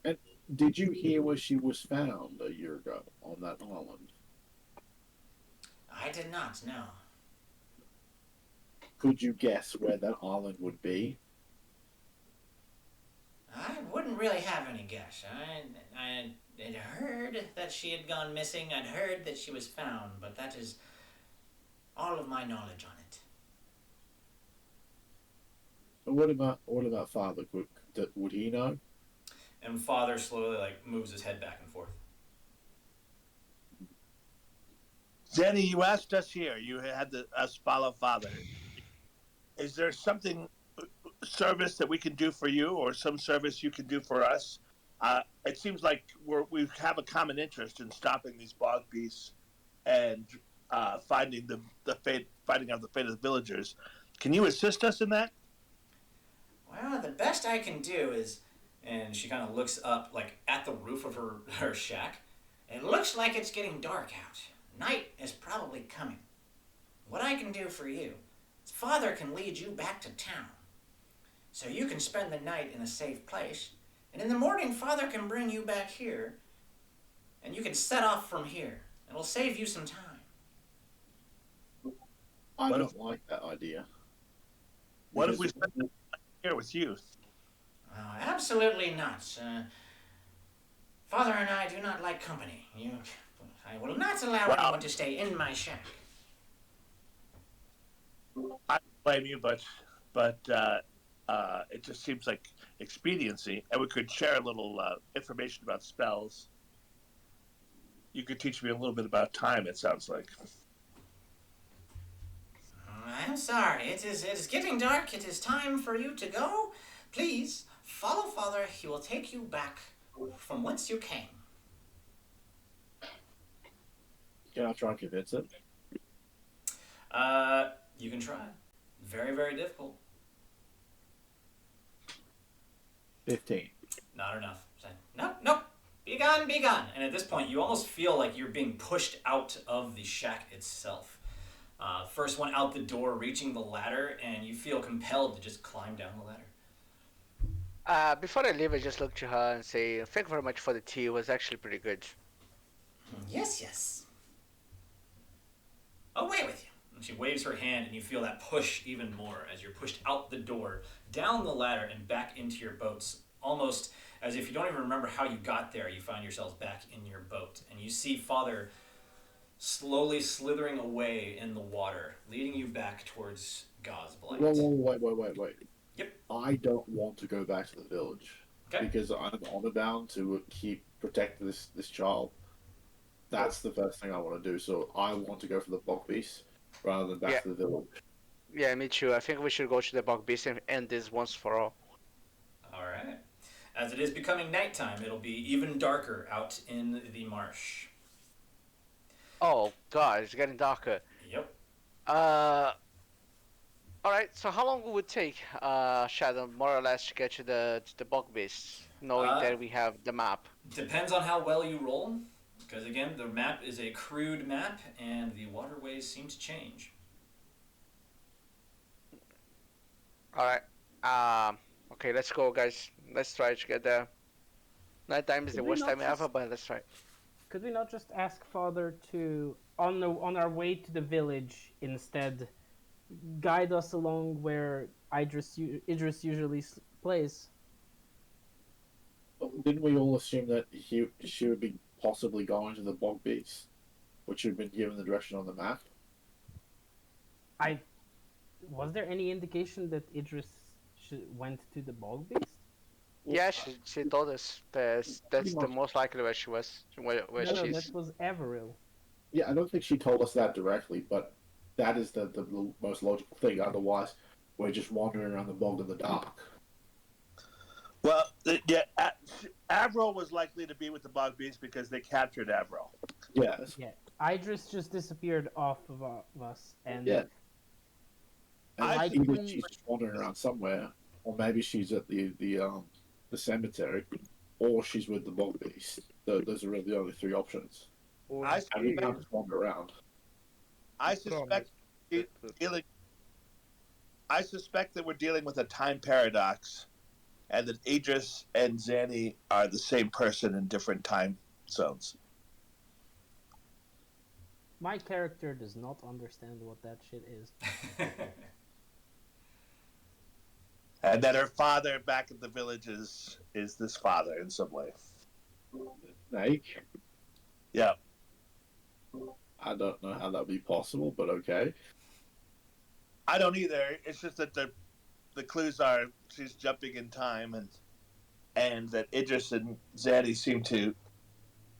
And did you hear where she was found a year ago on that island? I did not know. Could you guess where that island would be? I wouldn't really have any guess. I had heard that she had gone missing. I'd heard that she was found, but that is all of my knowledge on it. And what about Father? Would he know? And Father slowly moves his head back and forth. Zenny, you asked us here. You had us follow Father. Is there something service that we can do for you, or some service you can do for us? It seems like we have a common interest in stopping these bog beasts and finding out the fate of the villagers. Can you assist us in that? Well, the best I can do is, and she kind of looks up at the roof of her shack. It looks like it's getting dark out. Night is probably coming. What I can do for you is Father can lead you back to town, so you can spend the night in a safe place, and in the morning Father can bring you back here, and you can set off from here. It'll save you some time. I don't like that idea. What if we spend the night here with you? Oh, absolutely not. Father and I do not like company. I will not allow anyone to stay in my shack. I don't blame you, but it just seems like expediency, and we could share a little information about spells. You could teach me a little bit about time, it sounds like. I'm sorry. It is getting dark. It is time for you to go. Please follow Father. He will take you back from whence you came. Can I try and convince him? You can try. Very, very difficult. 15. Not enough. Nope. Be gone, be gone. And at this point, you almost feel like you're being pushed out of the shack itself. First one out the door, reaching the ladder, and you feel compelled to just climb down the ladder. Before I leave, I just look to her and say, "Thank you very much for the tea. It was actually pretty good." Yes. Away with you. And she waves her hand, and you feel that push even more as you're pushed out the door, down the ladder, and back into your boats. Almost as if you don't even remember how you got there, you find yourselves back in your boat. And you see Father slowly slithering away in the water, leading you back towards Gosblight. Wait. Yep. I don't want to go back to the village. Okay. Because I'm honor bound to protect this child. That's the first thing I want to do. So I want to go for the bog beast rather than back to the village. Yeah, me too. I think we should go to the bog beast and end this once for all. All right. As it is becoming nighttime, it'll be even darker out in the marsh. Oh God, it's getting darker. Yep. All right. So how long would it take, Shadow, more or less, to get to the bog beast, knowing that we have the map? Depends on how well you roll, because again, the map is a crude map, and the waterways seem to change. All right. Okay, let's go, guys. Let's try to get there. Nighttime is the Could we worst not time ever, just but let's try. could we not just ask Father to on our way to the village instead guide us along where Idris usually plays? Didn't we all assume that she would be possibly going to the bog beast, which had been given the direction on the map? Was there any indication that Idris went to the bog beast? Yeah, she told us that's the much. most likely where she was, where No, she's. that was Averill. Yeah, I don't think she told us that directly, but that is the most logical thing. Otherwise, we're just wandering around the bog in the dark. Well, yeah, Avril was likely to be with the bog beast because they captured Avril. Yes. Yeah, Idris just disappeared off of us, and Yeah. And I either think- she's just wandering around somewhere, or maybe she's at the cemetery, or she's with the bog beast. Those are really the only three options. I And we can't suspect, just wander around. I suspect dealing. I suspect that we're dealing with a time paradox, and that Idris and Zanny are the same person in different time zones. my character does not understand what that shit is. And that her father back at the village is this father in some way. Snake? Yeah. I don't know how that'd be possible, but okay. I don't either. It's just that the clues are she's jumping in time, and that Idris and Zanny seem to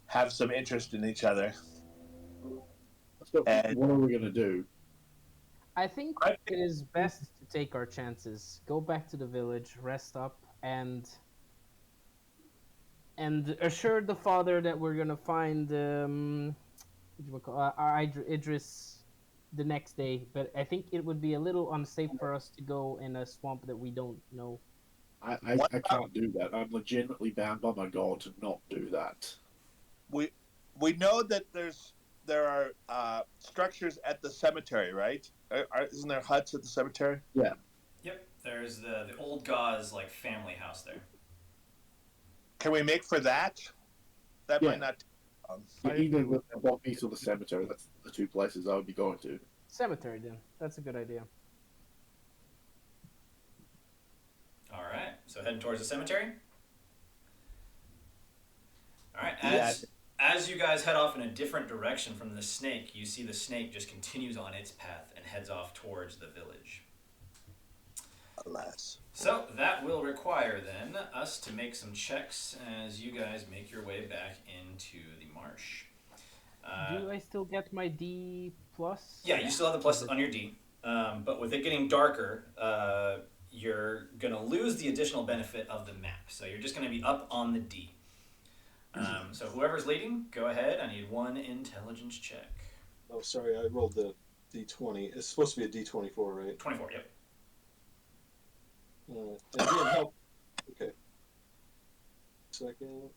have some interest in each other. So And- what are we gonna do? I think I it is best to take our chances. Go back to the village, rest up, and assure the father that we're gonna find Idris the next day. But I think it would be a little unsafe for us to go in a swamp that we don't know. I can't do that. I'm legitimately bound by my god to not do that. We know that there are structures at the cemetery, right? Isn't there huts at the cemetery? Yep, there's the old Gauze like family house there. Can we make for that? That Yeah. might not. Either the bog beast or the cemetery. That's the two places I would be going to. Cemetery, then. That's a good idea. All right, so heading towards the cemetery. All right, Yeah. as you guys head off in a different direction from the snake, you see the snake just continues on its path and heads off towards the village. Alas. So that will require then us to make some checks as you guys make your way back into the marsh. Do I still get my D plus? Yeah, you still have the plus on your D, but with it getting darker, you're gonna lose the additional benefit of the map. So you're just gonna be up on the D. So whoever's leading, go ahead. I need one intelligence check. Oh, sorry, I rolled the D20. It's supposed to be a D24, right? 24. Yep. And being help. Okay. Second.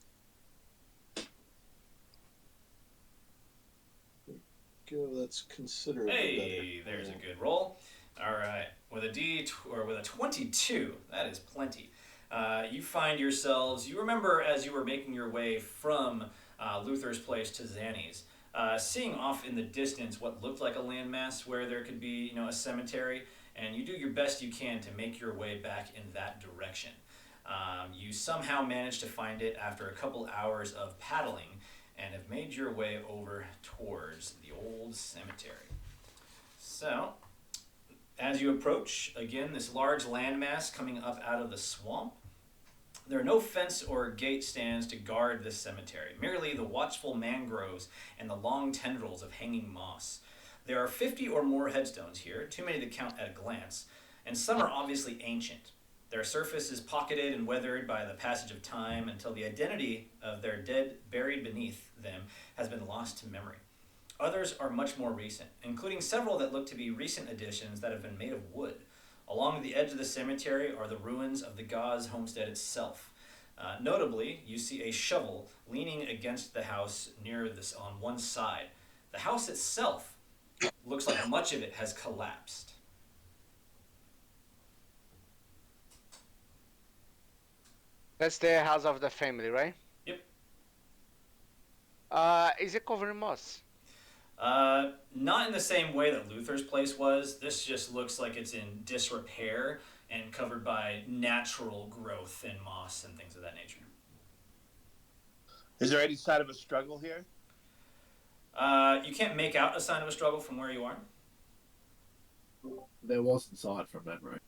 Go. That's considerably Hey, there's a good roll. All right, with a 22, that is plenty. You find yourselves. You remember as you were making your way from Luther's place to Zanny's, seeing off in the distance what looked like a landmass where there could be, a cemetery, and you do your best you can to make your way back in that direction. You somehow manage to find it after a couple hours of paddling, and have made your way over towards the old cemetery. So, as you approach, again, this large landmass coming up out of the swamp, there are no fence or gate stands to guard this cemetery, merely the watchful mangroves and the long tendrils of hanging moss. There are 50 or more headstones here, too many to count at a glance, and some are obviously ancient. Their surface is pocketed and weathered by the passage of time until the identity of their dead buried beneath them has been lost to memory. Others are much more recent, including several that look to be recent additions that have been made of wood. Along the edge of the cemetery are the ruins of the Gauze homestead itself. Notably, you see a shovel leaning against the house near this on one side. The house itself looks like much of it has collapsed. That's the house of the family, right? Yep. Is it covered in moss? Not in the same way that Luther's place was. This just looks like it's in disrepair and covered by natural growth and moss and things of that nature. Is there any sign of a struggle here? You can't make out a sign of a struggle from where you are. There was inside from memory.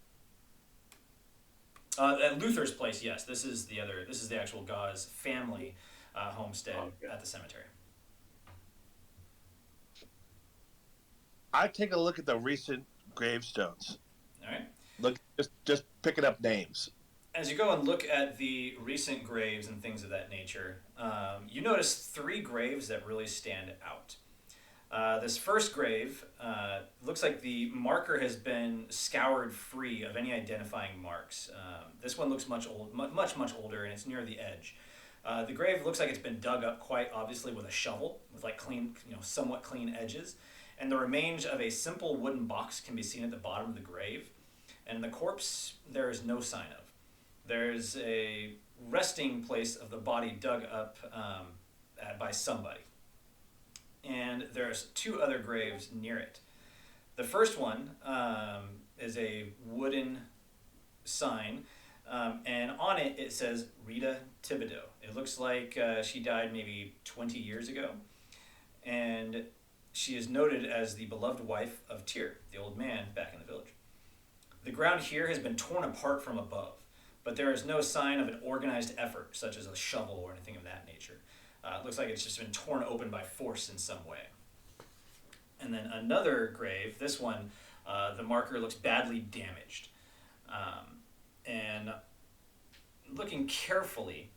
At Luther's place, yes. This is the other. This is the actual Gauze family homestead at the cemetery. I take a look at the recent gravestones. All right. Look, just picking up names. As you go and look at the recent graves and things of that nature, you notice 3 graves that really stand out. This first grave looks like the marker has been scoured free of any identifying marks. This one looks much older, and it's near the edge. The grave looks like it's been dug up quite obviously with a shovel, with like clean, somewhat clean edges. And the remains of a simple wooden box can be seen at the bottom of the grave. And the corpse, there is no sign of. There's a resting place of the body dug up by somebody. And there's 2 other graves near it. The first one is a wooden sign, and on it it says Rita Thibodeau. It looks like she died maybe 20 years ago, and she is noted as the beloved wife of Tyr, the old man back in the village. The ground here has been torn apart from above, but there is no sign of an organized effort, such as a shovel or anything of that nature. It looks like it's just been torn open by force in some way. And then another grave, this one, the marker looks badly damaged. And looking carefully,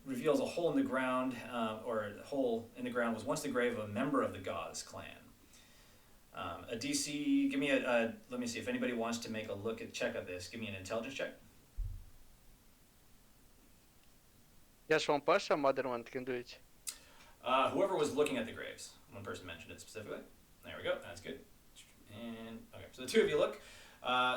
reveals a hole in the ground, or a hole in the ground was once the grave of a member of the Gauze clan. A DC, give me let me see if anybody wants to make a check of this. Give me an intelligence check. Just one person, more than one can do it. Whoever was looking at the graves, one person mentioned it specifically. There we go, that's good. And okay, so the 2 of you look.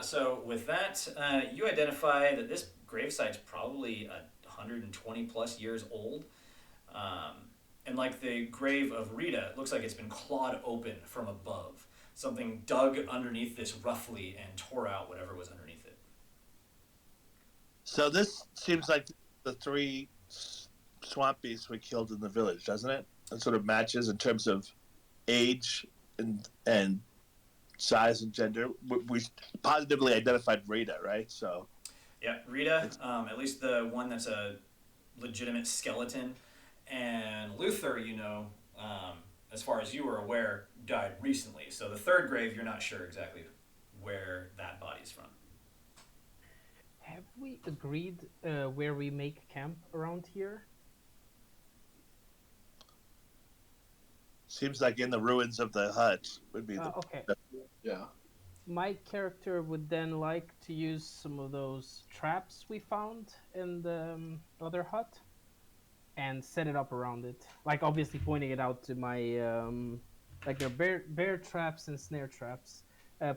So with that, you identify that this gravesite's probably 120 plus years old. And like the grave of Rita, it looks like it's been clawed open from above. Something dug underneath this roughly and tore out whatever was underneath it. So this seems like the 3 swamp beasts we killed in the village, doesn't it? It sort of matches in terms of age and size and gender. We positively identified Rita, right? So yeah, Rita, at least the one that's a legitimate skeleton, and Luther, as far as you were aware, died recently. So the 3rd grave, you're not sure exactly where that body's from. Have we agreed where we make camp around here? seems like in the ruins of the hut would be the Okay. Yeah. My character would then like to use some of those traps we found in the other hut and set it up around it. Like obviously pointing it out to my like they're bear traps and snare traps,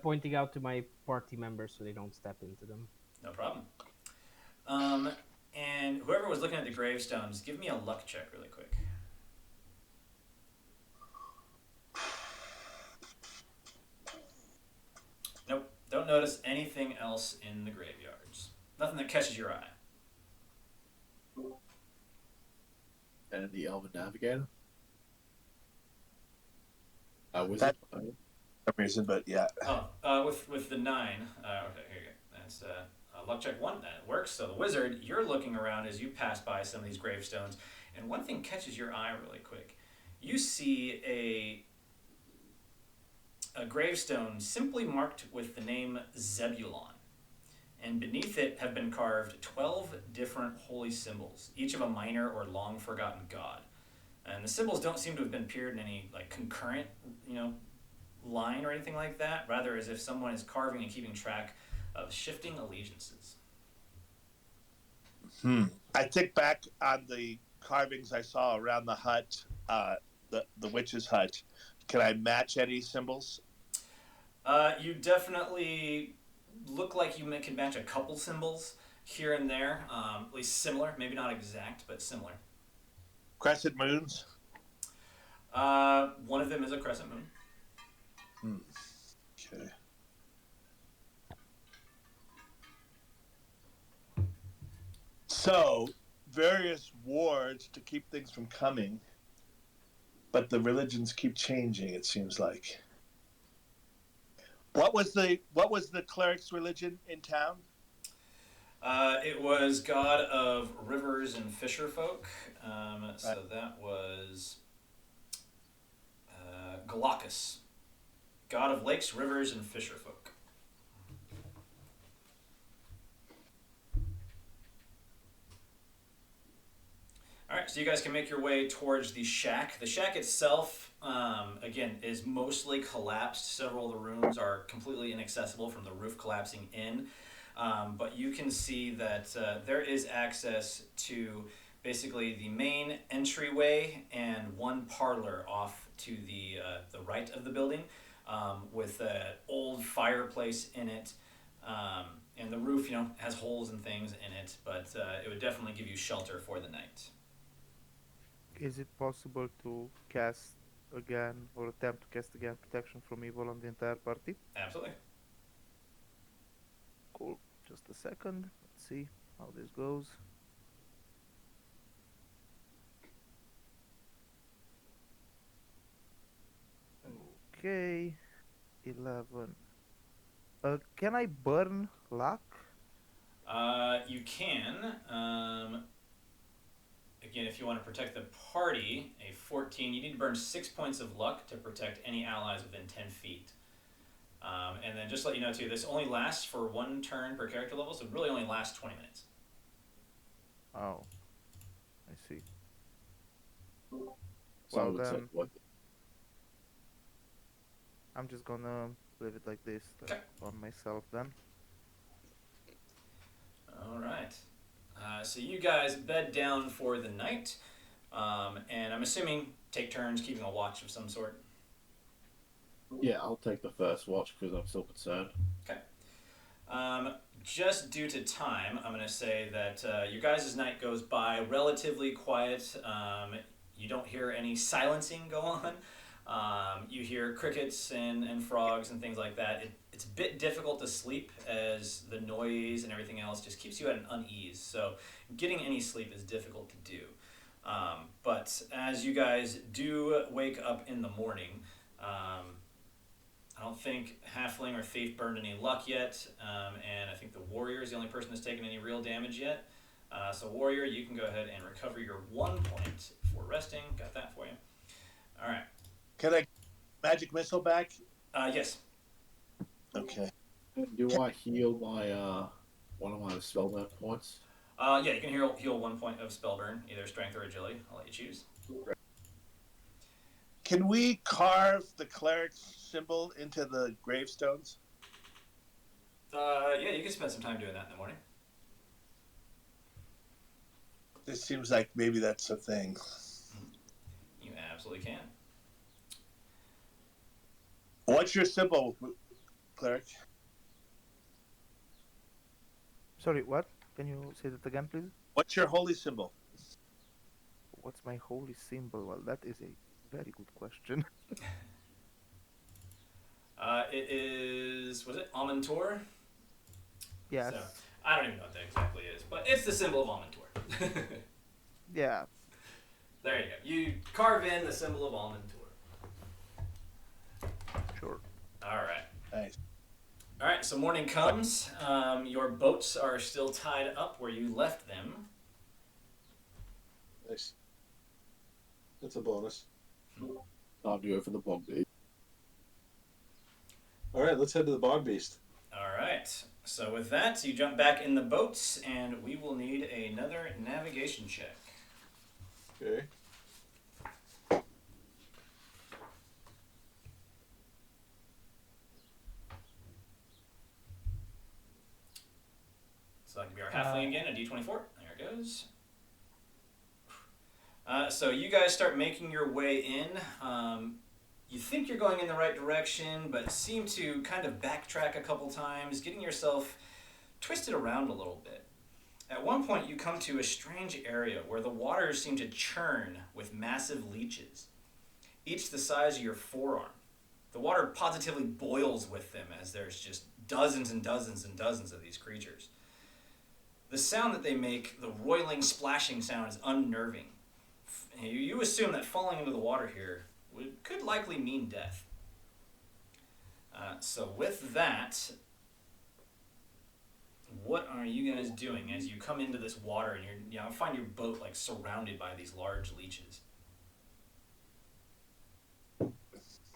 pointing out to my party members so they don't step into them. No problem. And whoever was looking at the gravestones, give me a luck check really quick. Nope. Don't notice anything else in the graveyards. Nothing that catches your eye. And the Elven Navigator? Was That- it? some reason, but yeah. With the 9. Okay, here you go. That's luck check 1. That works. So the wizard, you're looking around as you pass by some of these gravestones, and one thing catches your eye really quick. You see a gravestone simply marked with the name Zebulon, and beneath it have been carved 12 different holy symbols, each of a minor or long forgotten god. And the symbols don't seem to have been appeared in any like concurrent, line or anything like that, rather as if someone is carving and keeping track of shifting allegiances. I think back on the carvings I saw around the hut, the witch's hut. Can I match any symbols? You definitely look like you can match a couple symbols, here and there, at least similar, maybe not exact, but similar. Crescent moons. One of them is a crescent moon. Okay. So, various wards to keep things from coming, but the religions keep changing. It seems like. What was the cleric's religion in town? It was god of rivers and fisher folk. So Right. that was Galacus, god of lakes, rivers, and fisher folk. All right, so you guys can make your way towards the shack. The shack itself, again, is mostly collapsed. Several of the rooms are completely inaccessible from the roof collapsing in. But you can see that there is access to basically the main entryway and one parlor off to the right of the building, with an old fireplace in it. And the roof, has holes and things in it, but it would definitely give you shelter for the night. Is it possible to cast again or attempt to cast again protection from evil on the entire party? Absolutely. Cool. Just a second. Let's see how this goes. Okay. 11. Can I burn luck? You can. Again, if you want to protect the party, a 14, you need to burn 6 points of luck to protect any allies within 10 feet. And then just to let you know, too, this only lasts for 1 turn per character level, so it really only lasts 20 minutes. Oh. I see. So Well, it's then- what? I'm just gonna leave it like this Okay. on myself then. All right. So you guys bed down for the night, and I'm assuming take turns keeping a watch of some sort. Yeah, I'll take the first watch because I'm still concerned. Just due to time, I'm going to say that your guys' night goes by relatively quiet. You don't hear any silencing go on. You hear crickets and frogs and things like that. It's a bit difficult to sleep as the noise and everything else just keeps you at an unease. So getting any sleep is difficult to do. But as you guys do wake up in the morning, I don't think Halfling or Thief burned any luck yet, and I think the Warrior is the only person that's taken any real damage yet. So Warrior, you can go ahead and recover your 1 point for resting. Got that for you. All right. Can I magic missile back? Yes. Okay. Do I heal my one of my spellbound points? Yeah, you can heal 1 point of spell burn, either strength or agility. I'll let you choose. Can we carve the cleric's symbol into the gravestones? Yeah, you can spend some time doing that in the morning. This seems like maybe that's a thing. You absolutely can. What's your symbol, cleric? Sorry, what? Can you say that again, please? What's your holy symbol? What's my holy symbol? Well, that is a very good question. It is, was it Amantor? Yes. So, I don't even know what that exactly is, but it's the symbol of Amantor. Yeah. There you go. You carve in the symbol of Amantor. Sure. All right. Nice. All right, so morning comes. Your boats are still tied up where you left them. Nice. That's a bonus. I'll do it for the bog beast. All right, let's head to the bog beast. All right. So with that, you jump back in the boats, and we will need another navigation check. Okay. So that can be our halfling again, a d24. There it goes. So you guys start making your way in. You think you're going in the right direction, but seem to kind of backtrack a couple times, getting yourself twisted around a little bit. At one point, you come to a strange area where the waters seem to churn with massive leeches, each the size of your forearm. The water positively boils with them as there's just dozens and dozens and dozens of these creatures. The sound that they make, the roiling, splashing sound, is unnerving. You assume that falling into the water here could likely mean death. So with that, what are you guys doing as you come into this water and find your boat like surrounded by these large leeches?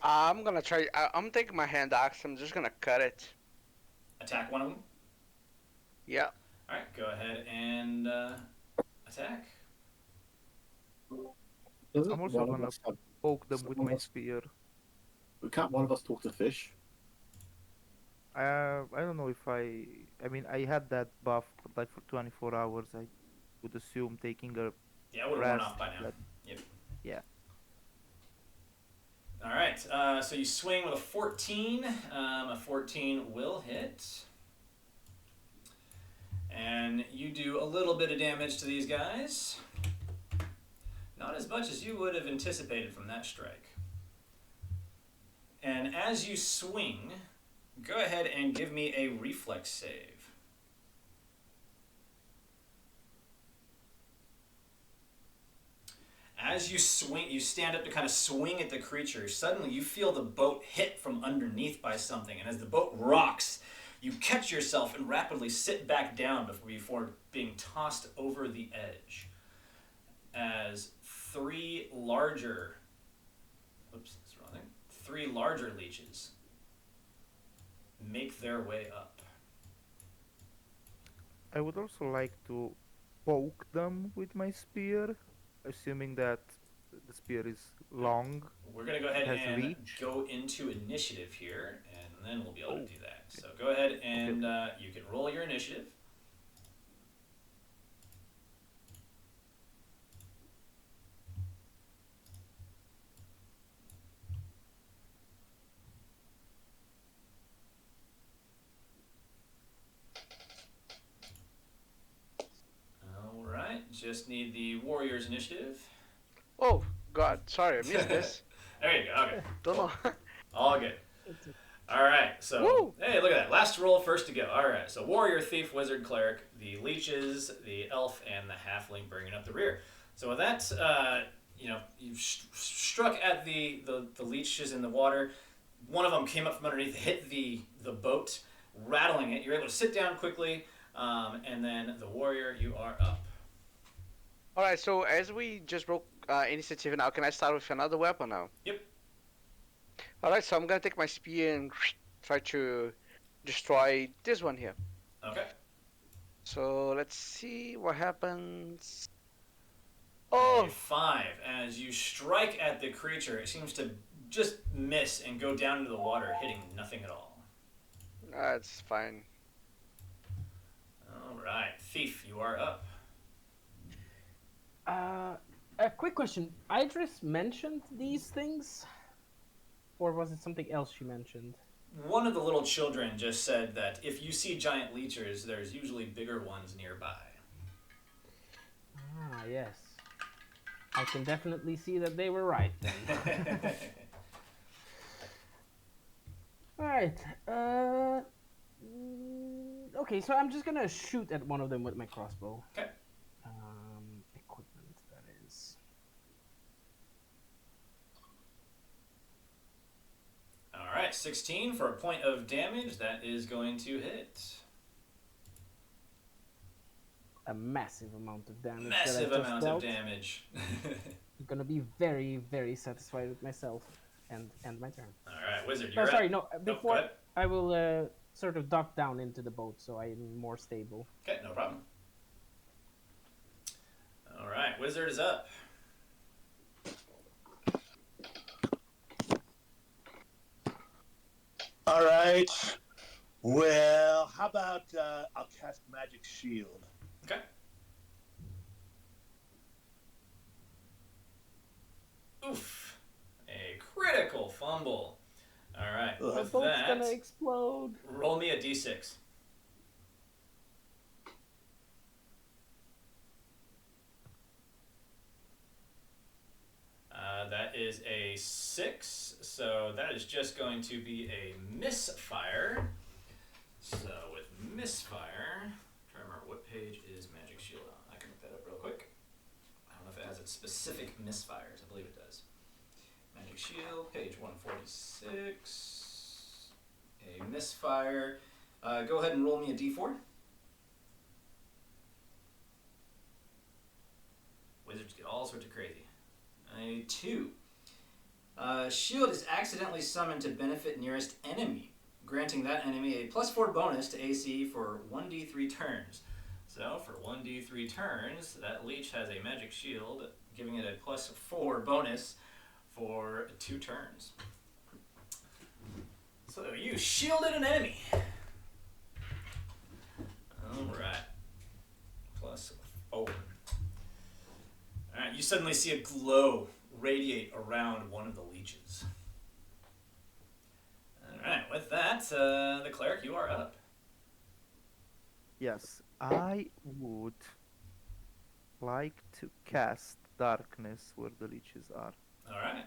I'm gonna try. I'm taking my hand axe. I'm just gonna cut it. Attack one of them? Yeah. Alright, go ahead and attack. Doesn't I'm also one of gonna us have- poke them with some of my us- spear. Can't one of us talk to fish? I don't know if I mean, I had that buff like for 24 hours. I would assume taking a Yeah, it would have worn rest. off by now. that- Yep. Yeah. Alright, so you swing with a 14. A 14 will hit. And you do a little bit of damage to these guys. Not as much as you would have anticipated from that strike. And as you swing, go ahead and give me a reflex save. As you swing, you stand up to kind of swing at the creature. Suddenly, you feel the boat hit from underneath by something, and as the boat rocks, you catch yourself and rapidly sit back down before being tossed over the edge. As three larger leeches make their way up. I would also like to poke them with my spear, assuming that the spear is long. We're going to go ahead Has and reach? go into initiative here, and then we'll be able to Oh. do that. So go ahead and you can roll your initiative. All right, just need the warrior's initiative. Oh God, sorry, I missed this. There you go. Okay, Don't know. all good. All right, so Woo! hey, look at that. Last roll, first to go. All right, so warrior, thief, wizard, cleric, the leeches, the elf, and the halfling bringing up the rear. So with that, you've struck at the leeches in the water. One of them came up from underneath, hit the boat, rattling it. You're able to sit down quickly, and then the warrior, you are up. All right, so as we just broke initiative now, can I start with another weapon now? Yep. All right, so I'm gonna take my spear and try to destroy this one here. Okay. So let's see what happens. Oh. Oh, 5. As you strike at the creature, it seems to just miss and go down into the water, hitting nothing at all. that's fine. All right, thief, you are up. A quick question. Idris mentioned these things? Or was it something else she mentioned? One of the little children just said that if you see giant leechers, there's usually bigger ones nearby. Ah, yes. I can definitely see that they were right then. Alright. Okay, so I'm just gonna shoot at one of them with my crossbow. Okay. Equipment, that is. All right, 16 for a point of damage. That is going to hit. A massive amount of damage. Massive that I just amount dealt. of damage. I'm gonna be very, very satisfied with myself and my turn. All right, wizard, Oh, you're sorry, up. no. go Before ahead. I will sort of dock down into the boat so I'm more stable. Okay, no problem. All right, wizard is up. All right. Well, how about I'll cast Magic Shield. Okay. Oof. A critical fumble. All right, Ugh. The with boat's that, gonna explode. roll me a d6. is a 6, so that is just going to be a misfire. So with misfire, try to remember what page is Magic Shield on. I can look that up real quick. I don't know if it has its specific misfires. I believe it does. Magic Shield, page 146. A misfire. Go ahead and roll me a d4. Wizards get all sorts of crazy. A 2. Shield is accidentally summoned to benefit nearest enemy, granting that enemy a +4 bonus to AC for 1d3 turns. So for 1d3 turns, that leech has a magic shield, giving it a +4 bonus for 2 turns. So you shielded an enemy. Alright. +4. Alright, you suddenly see a glow radiate around one of the leeches. Alright, with that, the cleric, you are up. Yes, I would like to cast darkness where the leeches are. Alright.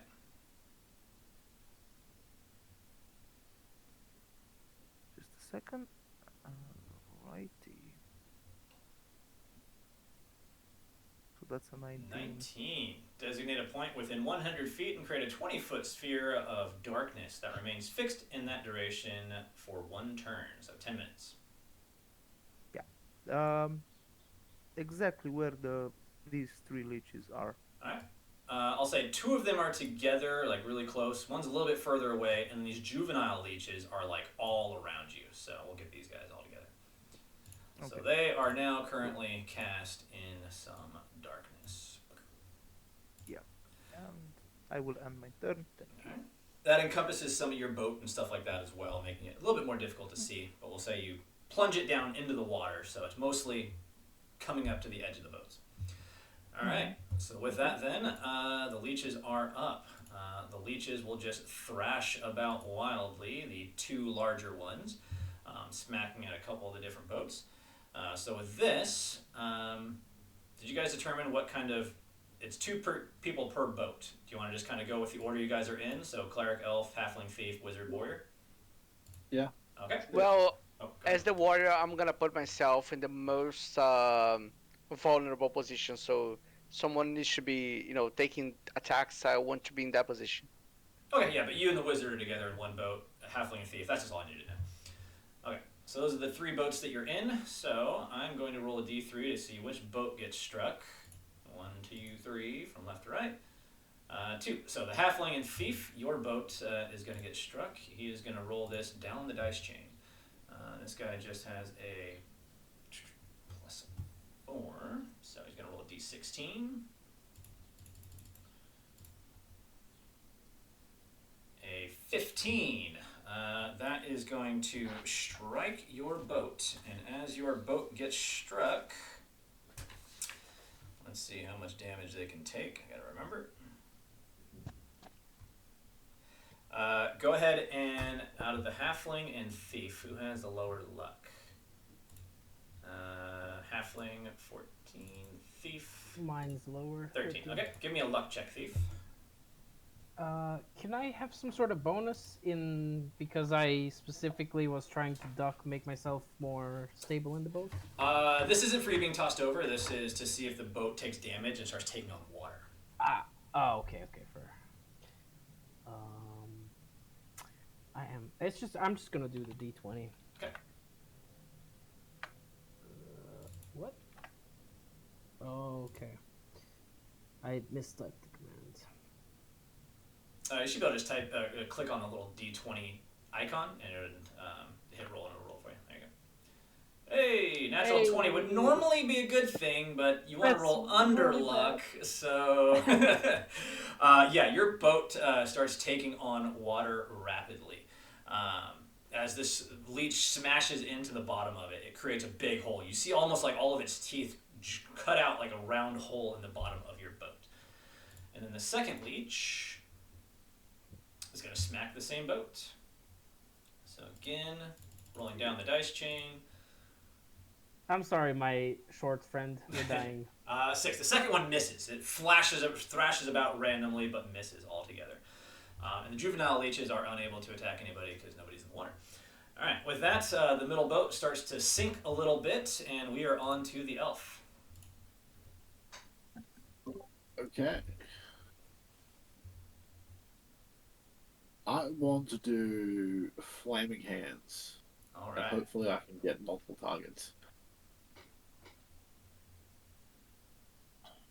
Just a second. Righty. So that's a 19. 19. Designate a point within 100 feet and create a 20-foot sphere of darkness that remains fixed in that duration for 1 turn, so 10 minutes. Exactly where these 3 leeches are. Alright. I'll say 2 of them are together, like really close. One's a little bit further away, and these juvenile leeches are like all around you. So we'll get these guys all together. Okay. So they are now currently cast in some darkness. And I will end my turn. Thank you. Alright. That encompasses some of your boat and stuff like that as well, making it a little bit more difficult to see. But we'll say you plunge it down into the water, so it's mostly coming up to the edge of the boats. Alright, so with that then, the leeches are up. The leeches will just thrash about wildly, the 2 larger ones, smacking at a couple of the different boats. So with this, did you guys determine what kind of... It's 2 people per boat. Do you want to just kind of go with the order you guys are in? So cleric, elf, halfling, thief, wizard, warrior? Yeah. Okay. Well, Oh, go as ahead. the warrior, I'm gonna put myself in the most vulnerable position. So someone needs to be, taking attacks. I want to be in that position. Okay, yeah, but you and the wizard are together in one boat, a halfling and thief. That's just all I need to know. Okay, so those are the 3 boats that you're in. So I'm going to roll a d3 to see which boat gets struck. 1, 2, 3, from left to right. 2. So the halfling and thief, your boat is going to get struck. He is going to roll this down the dice chain. This guy just has a +4, so he's going to roll a d16. A 15. That is going to strike your boat, and as your boat gets struck, let's see how much damage they can take. I gotta remember. Go ahead and out of the halfling and thief, who has the lower luck? Halfling 14, thief Mine's lower. 13. Okay, give me a luck check, thief. Can I have some sort of bonus because I specifically was trying to make myself more stable in the boat? This isn't for you being tossed over. This is to see if the boat takes damage and starts taking on water. Oh, okay, fair. I'm just gonna do the d20. Okay. What? Okay. I mistyped the command. You should be able to just click on the little D20 icon and hit roll and it'll roll for you. There you go. Hey, natural 20 would normally be a good thing, but you want to roll under really luck, so... yeah, your boat starts taking on water rapidly. As this leech smashes into the bottom of it, it creates a big hole. You see almost like all of its teeth cut out like a round hole in the bottom of your boat. And then the second leech is going to smack the same boat. So again, rolling down the dice chain. I'm sorry, my short friend. You're dying. 6. The second one misses. It thrashes about randomly, but misses altogether. And the juvenile leeches are unable to attack anybody because nobody's in the water. All right, with that, the middle boat starts to sink a little bit, and we are on to the elf. Okay. I want to do flaming hands. All And right. hopefully I can get multiple targets.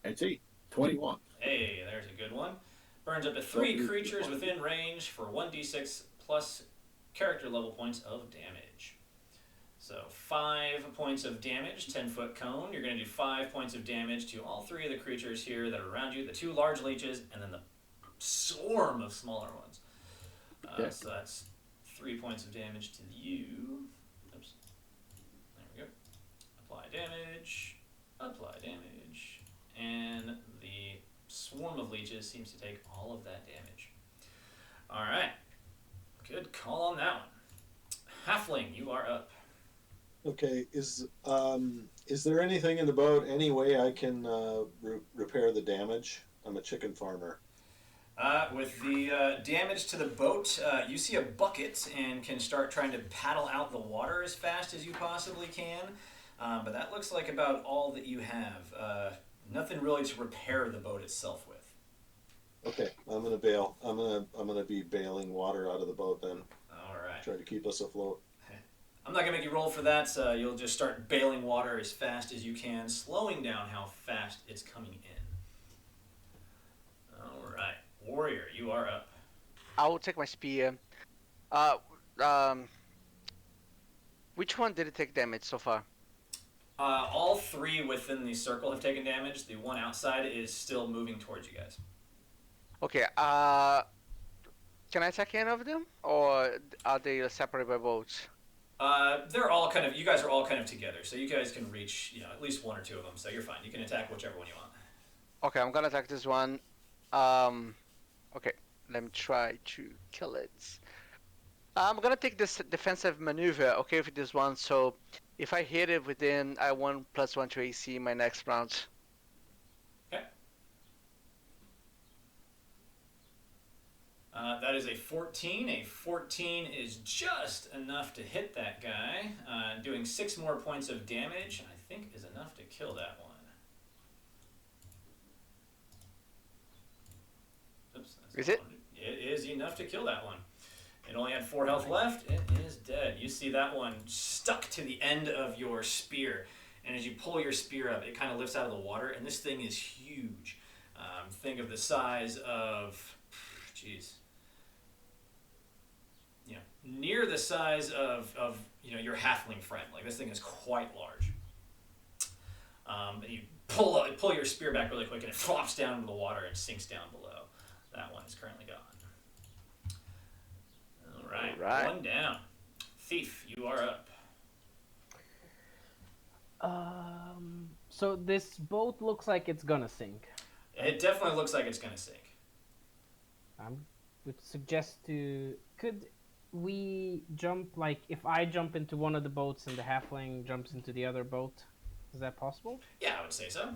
18. 21. Hey, there's a good one. Burns up to 3 creatures within range for 1d6 plus character level points of damage. So 5 points of damage, 10-foot cone. You're going to do 5 points of damage to all 3 of the creatures here that are around you, the 2 large leeches, and then the swarm of smaller ones. Okay. So that's 3 points of damage to you. Oops. There we go. Apply damage. Apply damage. And the swarm of leeches seems to take all of that damage. All right. Good call on that one. Halfling, you are up. Okay, is there anything in the boat, any way I can repair the damage? I'm a chicken farmer. With the damage to the boat, you see a bucket and can start trying to paddle out the water as fast as you possibly can. But that looks like about all that you have. Nothing really to repair the boat itself with. Okay, I'm gonna bail. I'm gonna be bailing water out of the boat then. All right. Try to keep us afloat. I'm not gonna make you roll for that. So you'll just start bailing water as fast as you can, slowing down how fast it's coming in. All right, warrior, you are up. I will take my spear. Which one did it take damage so far? All 3 within the circle have taken damage. The one outside is still moving towards you guys. Okay. Can I attack any of them, or are they separated by boats? They're all kind of. You guys are all kind of together, so you guys can reach, at least 1 or 2 of them. So you're fine. You can attack whichever one you want. Okay, I'm gonna attack this one. Okay, let me try to kill it. I'm gonna take this defensive maneuver, okay, with this one. So if I hit it within, I won +1 to AC my next round. Okay. That is a 14. A 14 is just enough to hit that guy. Doing 6 more points of damage, I think, is enough to kill that one. Oops. Is it? It is enough to kill that one. It only had 4 health left. It is dead. You see that one stuck to the end of your spear. And as you pull your spear up, it kind of lifts out of the water. And this thing is huge. Think of the size of... Jeez. Near the size of your halfling friend. Like, this thing is quite large. And you pull your spear back really quick, and it flops down into the water and sinks down below. That one is currently gone. All right. 1 down. Thief, you are up. So this boat looks like it's gonna sink. It definitely looks like it's gonna sink. I would suggest could we jump, like, if I jump into one of the boats and the halfling jumps into the other boat, is that possible? Yeah, I would say so.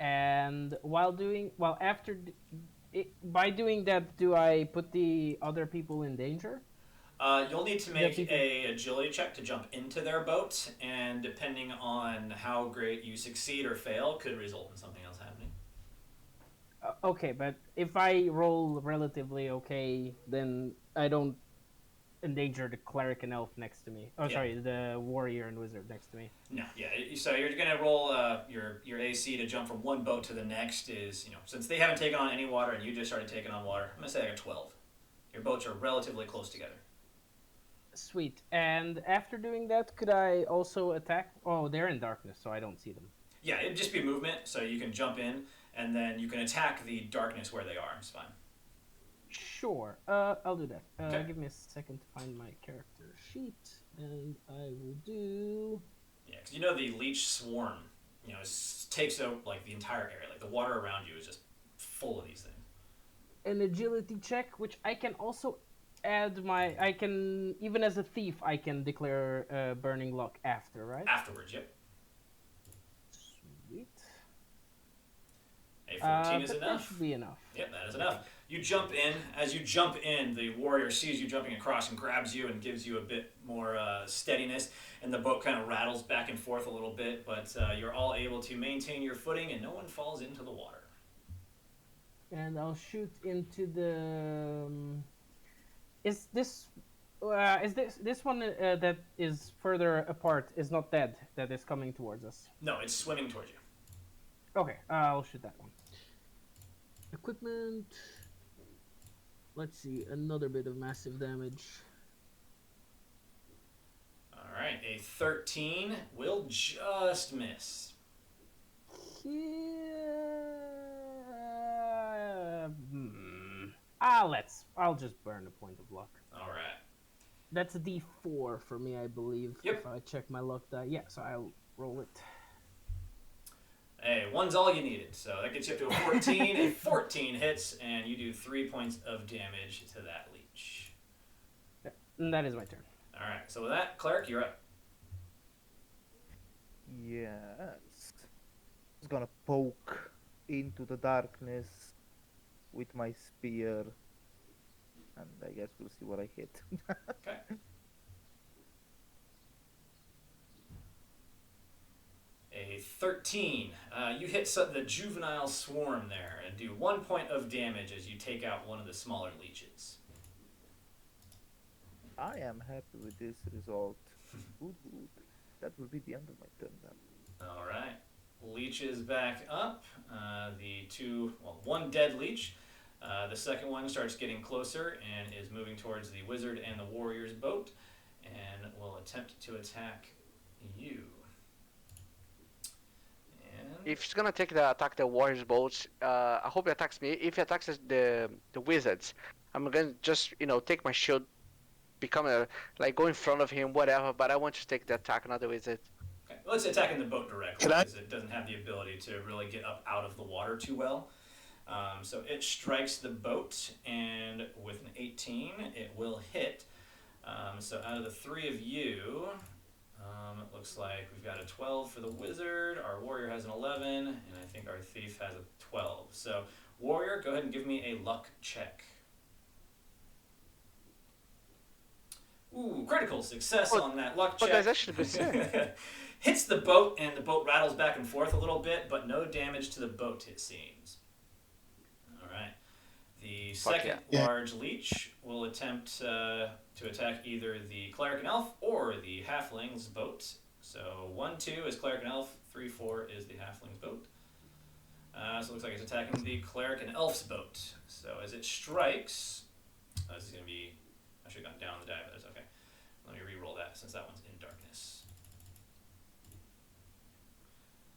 And by doing that, do I put the other people in danger? You'll need to make a agility check to jump into their boat, and depending on how great you succeed or fail, could result in something else happening. Okay, but if I roll relatively okay, then I don't endanger the cleric and elf next to me. Oh, yeah. Sorry, the warrior and wizard next to me. No, yeah. So you're gonna roll your AC to jump from one boat to the next. Is since they haven't taken on any water and you just started taking on water, I'm gonna say like a 12. Your boats are relatively close together. Sweet. And after doing that, could I also attack? Oh, they're in darkness, so I don't see them. Yeah, it'd just be movement, so you can jump in, and then you can attack the darkness where they are. It's fine. Sure. I'll do that. Okay. Give me a second to find my character sheet, and I will do... Yeah, because the leech swarm, takes out, like, the entire area. Like, the water around you is just full of these things. An agility check, which I can also add my. I can even as a thief, I can declare burning luck after, right? Afterwards, yep. Sweet. A 14 is That enough. should be enough. Yep, that is enough. You jump in. As you jump in, the warrior sees you jumping across and grabs you and gives you a bit more steadiness, and the boat kind of rattles back and forth a little bit, but you're all able to maintain your footing and no one falls into the water. And I'll shoot into the. Is this one that is further apart is not dead that is coming towards us? No, it's swimming towards you. Okay, I'll shoot that one. Equipment. Let's see, another bit of massive damage. All right, a 13 will just miss. I'll just burn a point of luck. All right. That's a D4 for me, I believe. Yep. If I check my luck die. Yeah, so I'll roll it. Hey, one's all you needed, so that gets you up to a 14. A 14 hits, and you do 3 points of damage to that leech. Yeah, and that is my turn. All right, so with that, Cleric, you're up. Yes. Just gonna poke into the darkness with my spear. And I guess we'll see what I hit. Okay. A 13. You hit the juvenile swarm there and do 1 point of damage as you take out one of the smaller leeches. I am happy with this result. Good, good. That will be the end of my turn then. All right. Leech is back up. One dead leech. The second one starts getting closer and is moving towards the wizard and the warrior's boat and will attempt to attack you. And If it's gonna attack the warrior's boats, I hope it attacks me. If it attacks the wizards, I'm gonna just take my shield, go in front of him, whatever. But I want to take the attack, not the wizard. okay. Well, it's attacking the boat directly Can I- because it doesn't have the ability to really get up out of the water too well. So it strikes the boat, and with an 18, it will hit. So out of the three of you, it looks like we've got a 12 for the wizard, our warrior has an 11, and I think our thief has a 12. So warrior, go ahead and give me a luck check. Ooh, critical success on that luck check. But that's actually good. Hits the boat, and the boat rattles back and forth a little bit, but no damage to the boat, it seems. All right. The second yeah. large leech will attempt to attack either the cleric and elf or the halfling's boat. So 1-2 is cleric and elf, 3-4 is the halfling's boat. So it looks like it's attacking the cleric and elf's boat. So as it strikes, this is going to be, I should have gone down the die, but that's okay. Let me re-roll that since that one's in darkness.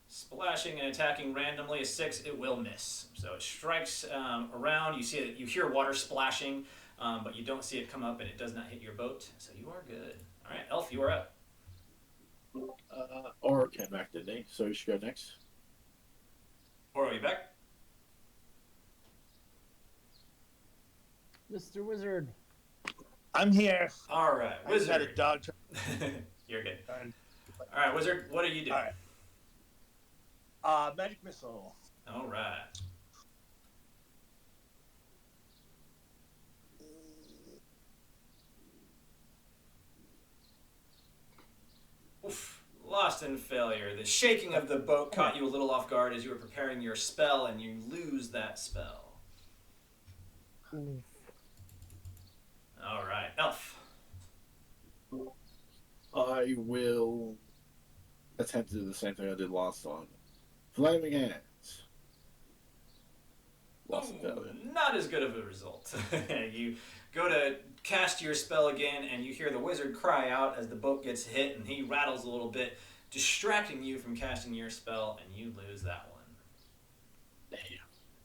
Splashing and attacking randomly, a 6, it will miss. So it strikes around, you see it, you hear water splashing, but you don't see it come up and it does not hit your boat. So you are good. All right, Elf, you are up. Or came back, didn't he? So you should go next. Or are you back? Mr. Wizard. I'm here. All right, I just had a Wizard. dog You're good. turn. All right, Wizard, what are you doing? All right. Magic missile. All right. Oof. Lost in failure. The shaking of the boat caught you a little off guard as you were preparing your spell, and you lose that spell. Oof. All right, Elf. I will attempt to do the same thing I did last time. Flaming hands. Lost in failure. Not as good of a result. You go to cast your spell again, and you hear the wizard cry out as the boat gets hit, and he rattles a little bit, distracting you from casting your spell, and you lose that one. Damn.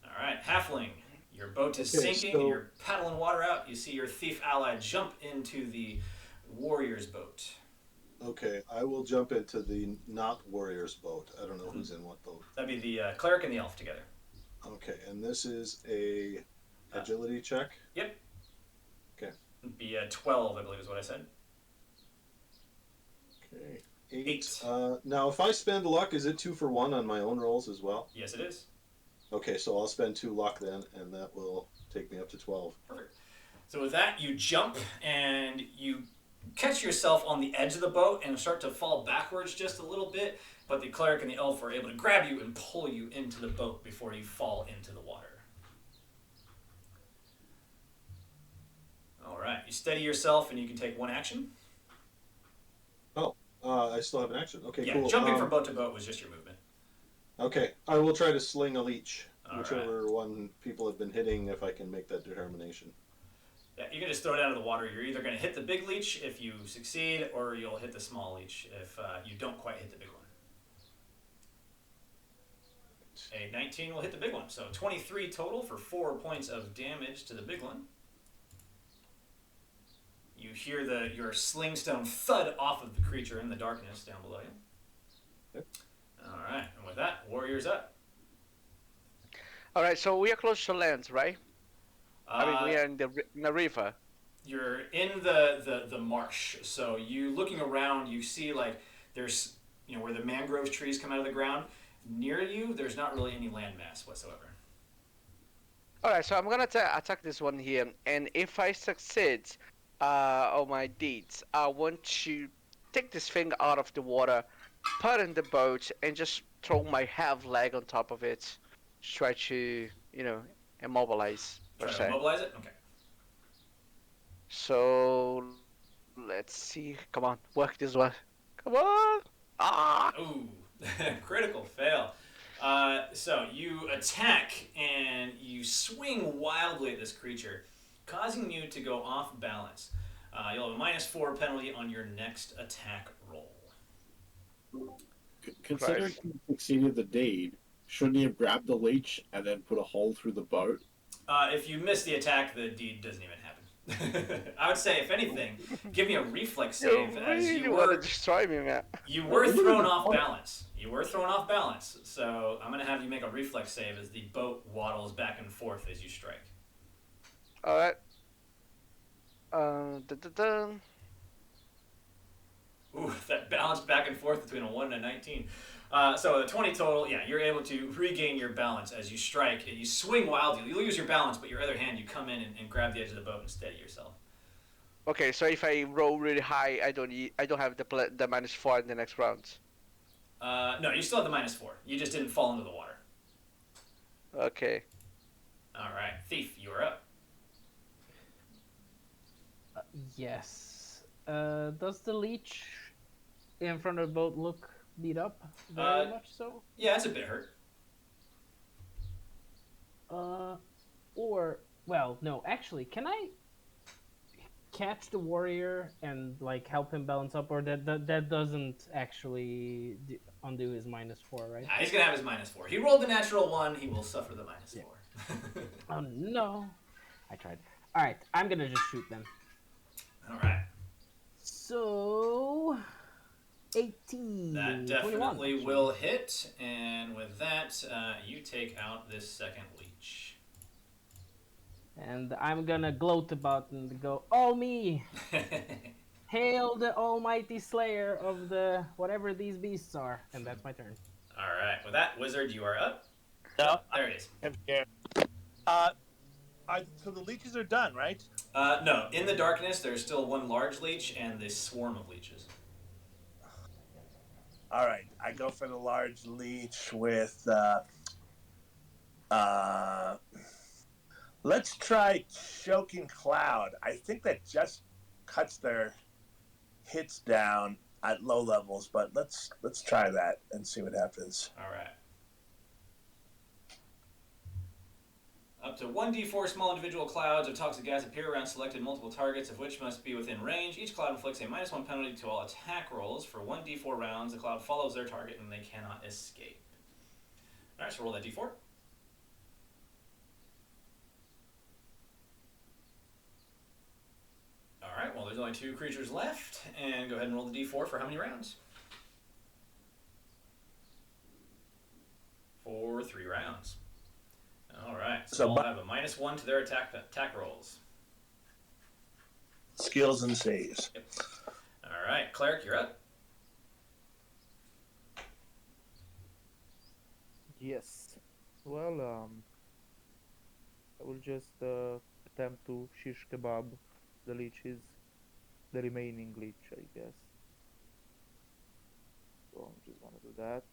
All right, Halfling. Your boat is Okay, sinking, so- and you're paddling water out. You see your thief ally jump into the warrior's boat. Okay, I will jump into the not warrior's boat. I don't know who's in what boat. That'd be the cleric and the elf together. Okay, and this is a agility check. It'd be a 12, I believe is what I said. Okay. 8. Now, if I spend luck, is it 2 for 1 on my own rolls as well? Yes, it is. Okay, so I'll spend 2 luck then, and that will take me up to 12. Perfect. So with that, you jump and you catch yourself on the edge of the boat and start to fall backwards just a little bit, but the cleric and the elf are able to grab you and pull you into the boat before you fall into the water. All right, you steady yourself and you can take 1 action. I still have an action. Okay, Yeah, cool. jumping from boat to boat was just your movement. Okay, I will try to sling a leech. All Whichever one people have been hitting, if I can make that determination. Yeah, you can just throw it out of the water. You're either going to hit the big leech if you succeed, or you'll hit the small leech if you don't quite hit the big one. A 19 will hit the big one, so 23 total for 4 points of damage to the big one. You hear your sling stone thud off of the creature in the darkness down below you. Yep. All right, and with that, warrior's up. All right, so we are close to land, right? I mean, we are in the river. You're in the marsh, so you looking around, you see like there's where the mangrove trees come out of the ground. Near you, there's not really any landmass whatsoever. All right, so I'm gonna attack this one here, and if I succeed on my deeds, I want to take this thing out of the water, put in the boat, and just throw my half leg on top of it, try to immobilize. Try to immobilize it? Okay. So let's see. Come on, work this one. Come on. Ah! Ooh, critical fail. So you attack and you swing wildly at this creature, causing you to go off balance. You'll have a -4 penalty on your next attack roll. Considering he succeeded the deed, shouldn't he have grabbed the leech and then put a hole through the boat? If you miss the attack, the deed doesn't even happen. I would say, if anything, give me a reflex save, as you want to were destroy me, man. you were thrown off balance. You were thrown off balance, so I'm gonna have you make a reflex save as the boat waddles back and forth as you strike. All right. Dun. Ooh, that balance back and forth between a 1 and a 19. So a 20 total, yeah, you're able to regain your balance as you strike. And you swing wildly. You lose your balance, but your other hand, you come in and grab the edge of the boat and steady yourself. Okay, so if I roll really high, I don't have the -4 in the next round. No, you still have the -4. You just didn't fall into the water. Okay. All right, Thief, you are up. Yes. Does the leech in front of the boat look beat up? Very much so? Yeah, it's a bit hurt. Well, no, actually, can I catch the warrior and like help him balance up, or that doesn't actually undo his -4, right? Nah, he's gonna have his -4. He rolled the natural 1. He will suffer the -4. Oh no! I tried. All right, I'm gonna just shoot them. All right. So 18. That 21, definitely actually. will hit, and with that, you take out this second leech. And I'm gonna gloat about and go, "Oh me! Hail the almighty slayer of the whatever these beasts are." And that's my turn. All right. With that, wizard, you are up. No, There it is. I'm here. So the leeches are done, right? No, in the darkness, there's still one large leech and this swarm of leeches. All right, I go for the large leech with. Let's try choking cloud. I think that just cuts their hits down at low levels, but let's try that and see what happens. All right. Up to 1d4 small individual clouds of toxic gas appear around selected multiple targets, of which must be within range. Each cloud inflicts a -1 penalty to all attack rolls. For 1d4 rounds, the cloud follows their target and they cannot escape. All right, so roll that d4. All right, well, there's only 2 creatures left, and go ahead and roll the d4 for how many rounds? For 3 rounds. All right, so So we'll have a -1 to their attack rolls. skills and saves. Yep. All right, Cleric, you're up. Yes. Well, I will just attempt to shish kebab the leeches, the remaining leech, I guess. So I'm just gonna do that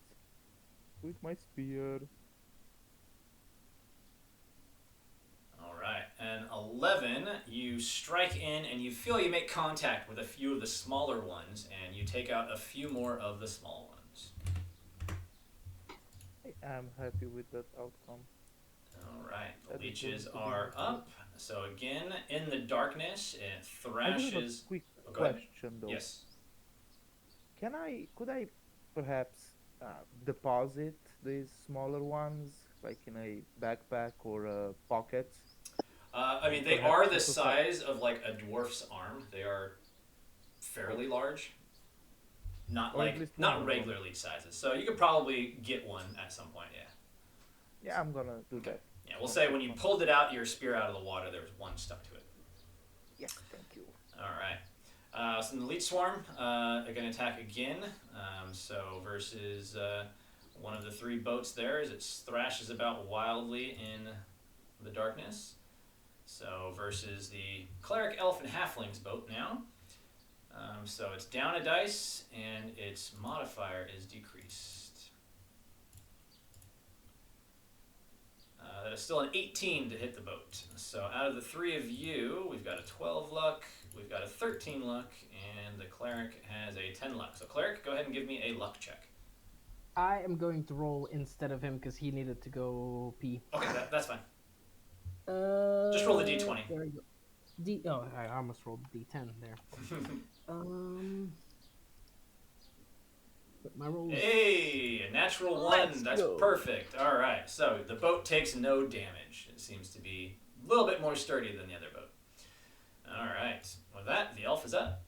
with my spear. All right, and 11, you strike in and you feel you make contact with a few of the smaller ones, and you take out a few more of the small ones. I am happy with that outcome. All right, the That is leeches going to be are my up. So again, in the darkness, it I do have a thrashes. quick Oh, go ahead. question though. Yes. Could I perhaps deposit these smaller ones like in a backpack or a pocket? I mean, they Perhaps are the also size of like a dwarf's arm. They are fairly large. Not Or at like least one not of them. regular leech sizes. So you could probably get one at some point. Yeah. Yeah, I'm gonna do that. Yeah. We'll say when you pulled it out, your spear out of the water, there was one stuck to it. Yes, thank you. All right. So the leech swarm are going to attack again. So versus one of the three boats there, as it thrashes about wildly in the darkness. So versus the cleric, elf, and halfling's boat now. So it's down a dice, and its modifier is decreased. That is still an 18 to hit the boat. So out of the three of you, we've got a 12 luck, we've got a 13 luck, and the cleric has a 10 luck. So cleric, go ahead and give me a luck check. I am going to roll instead of him because he needed to go pee. Okay, that's fine. Just roll the d20. There you go. Oh, I almost rolled D10 there. But my roll. Hey, a natural one. That's go. perfect. All right. So the boat takes no damage. It seems to be a little bit more sturdy than the other boat. All right. With that, the elf is up.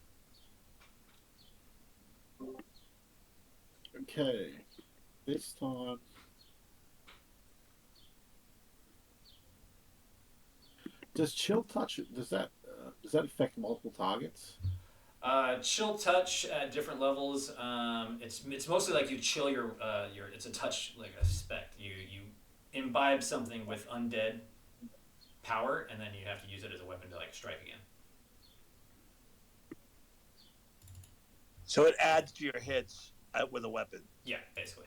Okay. This time. Does chill touch? Does that affect multiple targets? Chill touch at different levels. It's mostly like you chill your it's a touch like a spec. You imbibe something with undead power, and then you have to use it as a weapon to like strike again. So it adds to your hits with a weapon. Yeah, basically.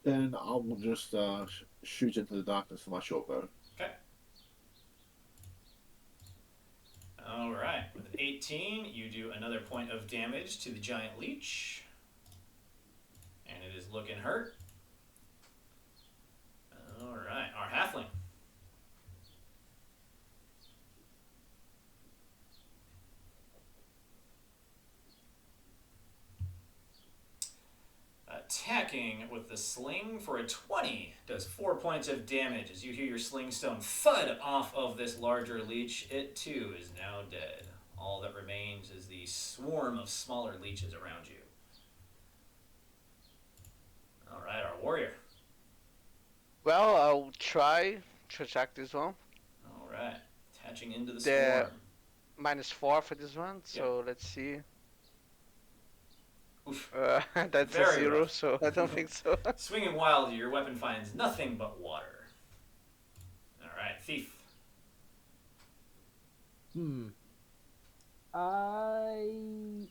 Then I will just shoot into the darkness with my short bow. Okay. All right. With an 18, you do another point of damage to the giant leech, and it is looking hurt. All right, our halfling. Attacking with the sling for a 20 does 4 points of damage as you hear your sling stone thud off of this larger leech. It too is now dead. All that remains is the swarm of smaller leeches around you. All right, our warrior. Well, I'll try to attack this one. All right, attaching into the The- swarm. -4 for this one, so let's see. Oof. That's Very a 0, rough. so I don't think so. Swinging wildly, your weapon finds nothing but water. All right, thief. I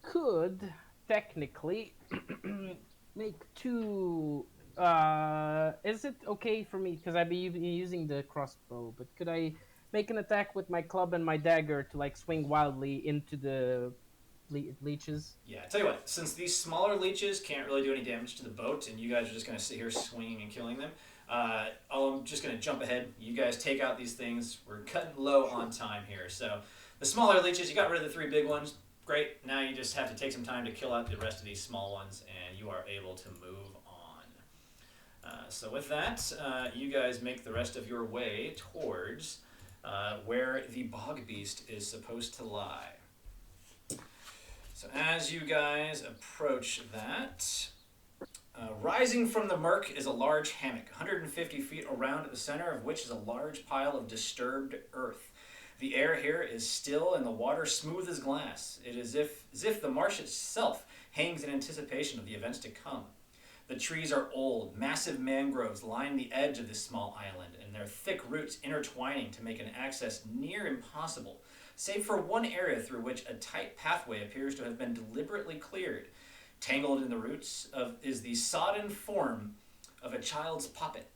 could technically make two. Is it okay for me? Because I'd be using the crossbow, but could I make an attack with my club and my dagger to like swing wildly into the leeches? Yeah, tell you what, since these smaller leeches can't really do any damage to the boat, and you guys are just going to sit here swinging and killing them, I'm just going to jump ahead. You guys take out these things. We're cutting low on time here. So the smaller leeches, you got rid of the three big ones. Great. Now you just have to take some time to kill out the rest of these small ones, and you are able to move on. So with that, you guys make the rest of your way towards where the bog beast is supposed to lie. So as you guys approach that, Rising from the murk is a large hammock, 150 feet around, at the center of which is a large pile of disturbed earth. The air here is still and the water smooth as glass. It is as if the marsh itself hangs in anticipation of the events to come. The trees are old, massive mangroves line the edge of this small island, and their thick roots intertwining to make an access near impossible, save for one area through which a tight pathway appears to have been deliberately cleared. Tangled in the roots is the sodden form of a child's puppet.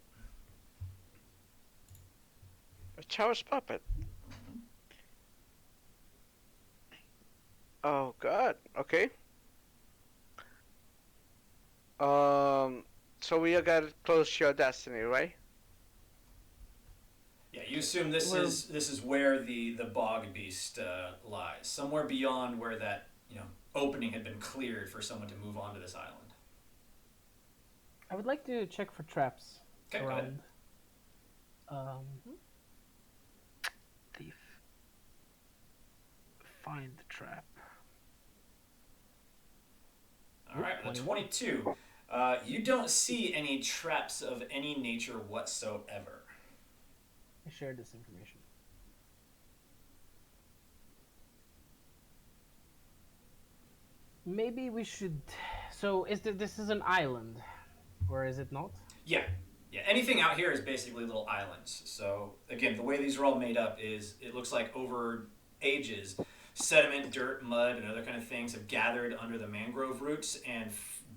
A child's puppet. Oh God. Okay. So we got close to your destiny, right? Yeah, you assume this is where the bog beast lies, somewhere beyond where that opening had been cleared for someone to move onto this island. I would like to check for traps Okay, go ahead. around. Thief. Find the trap. All right, with a 22, you don't see any traps of any nature whatsoever. I shared this information. Maybe we should. So, this is an island, or is it not? Yeah. Anything out here is basically little islands. So again, the way these are all made up is it looks like over ages, sediment, dirt, mud, and other kind of things have gathered under the mangrove roots and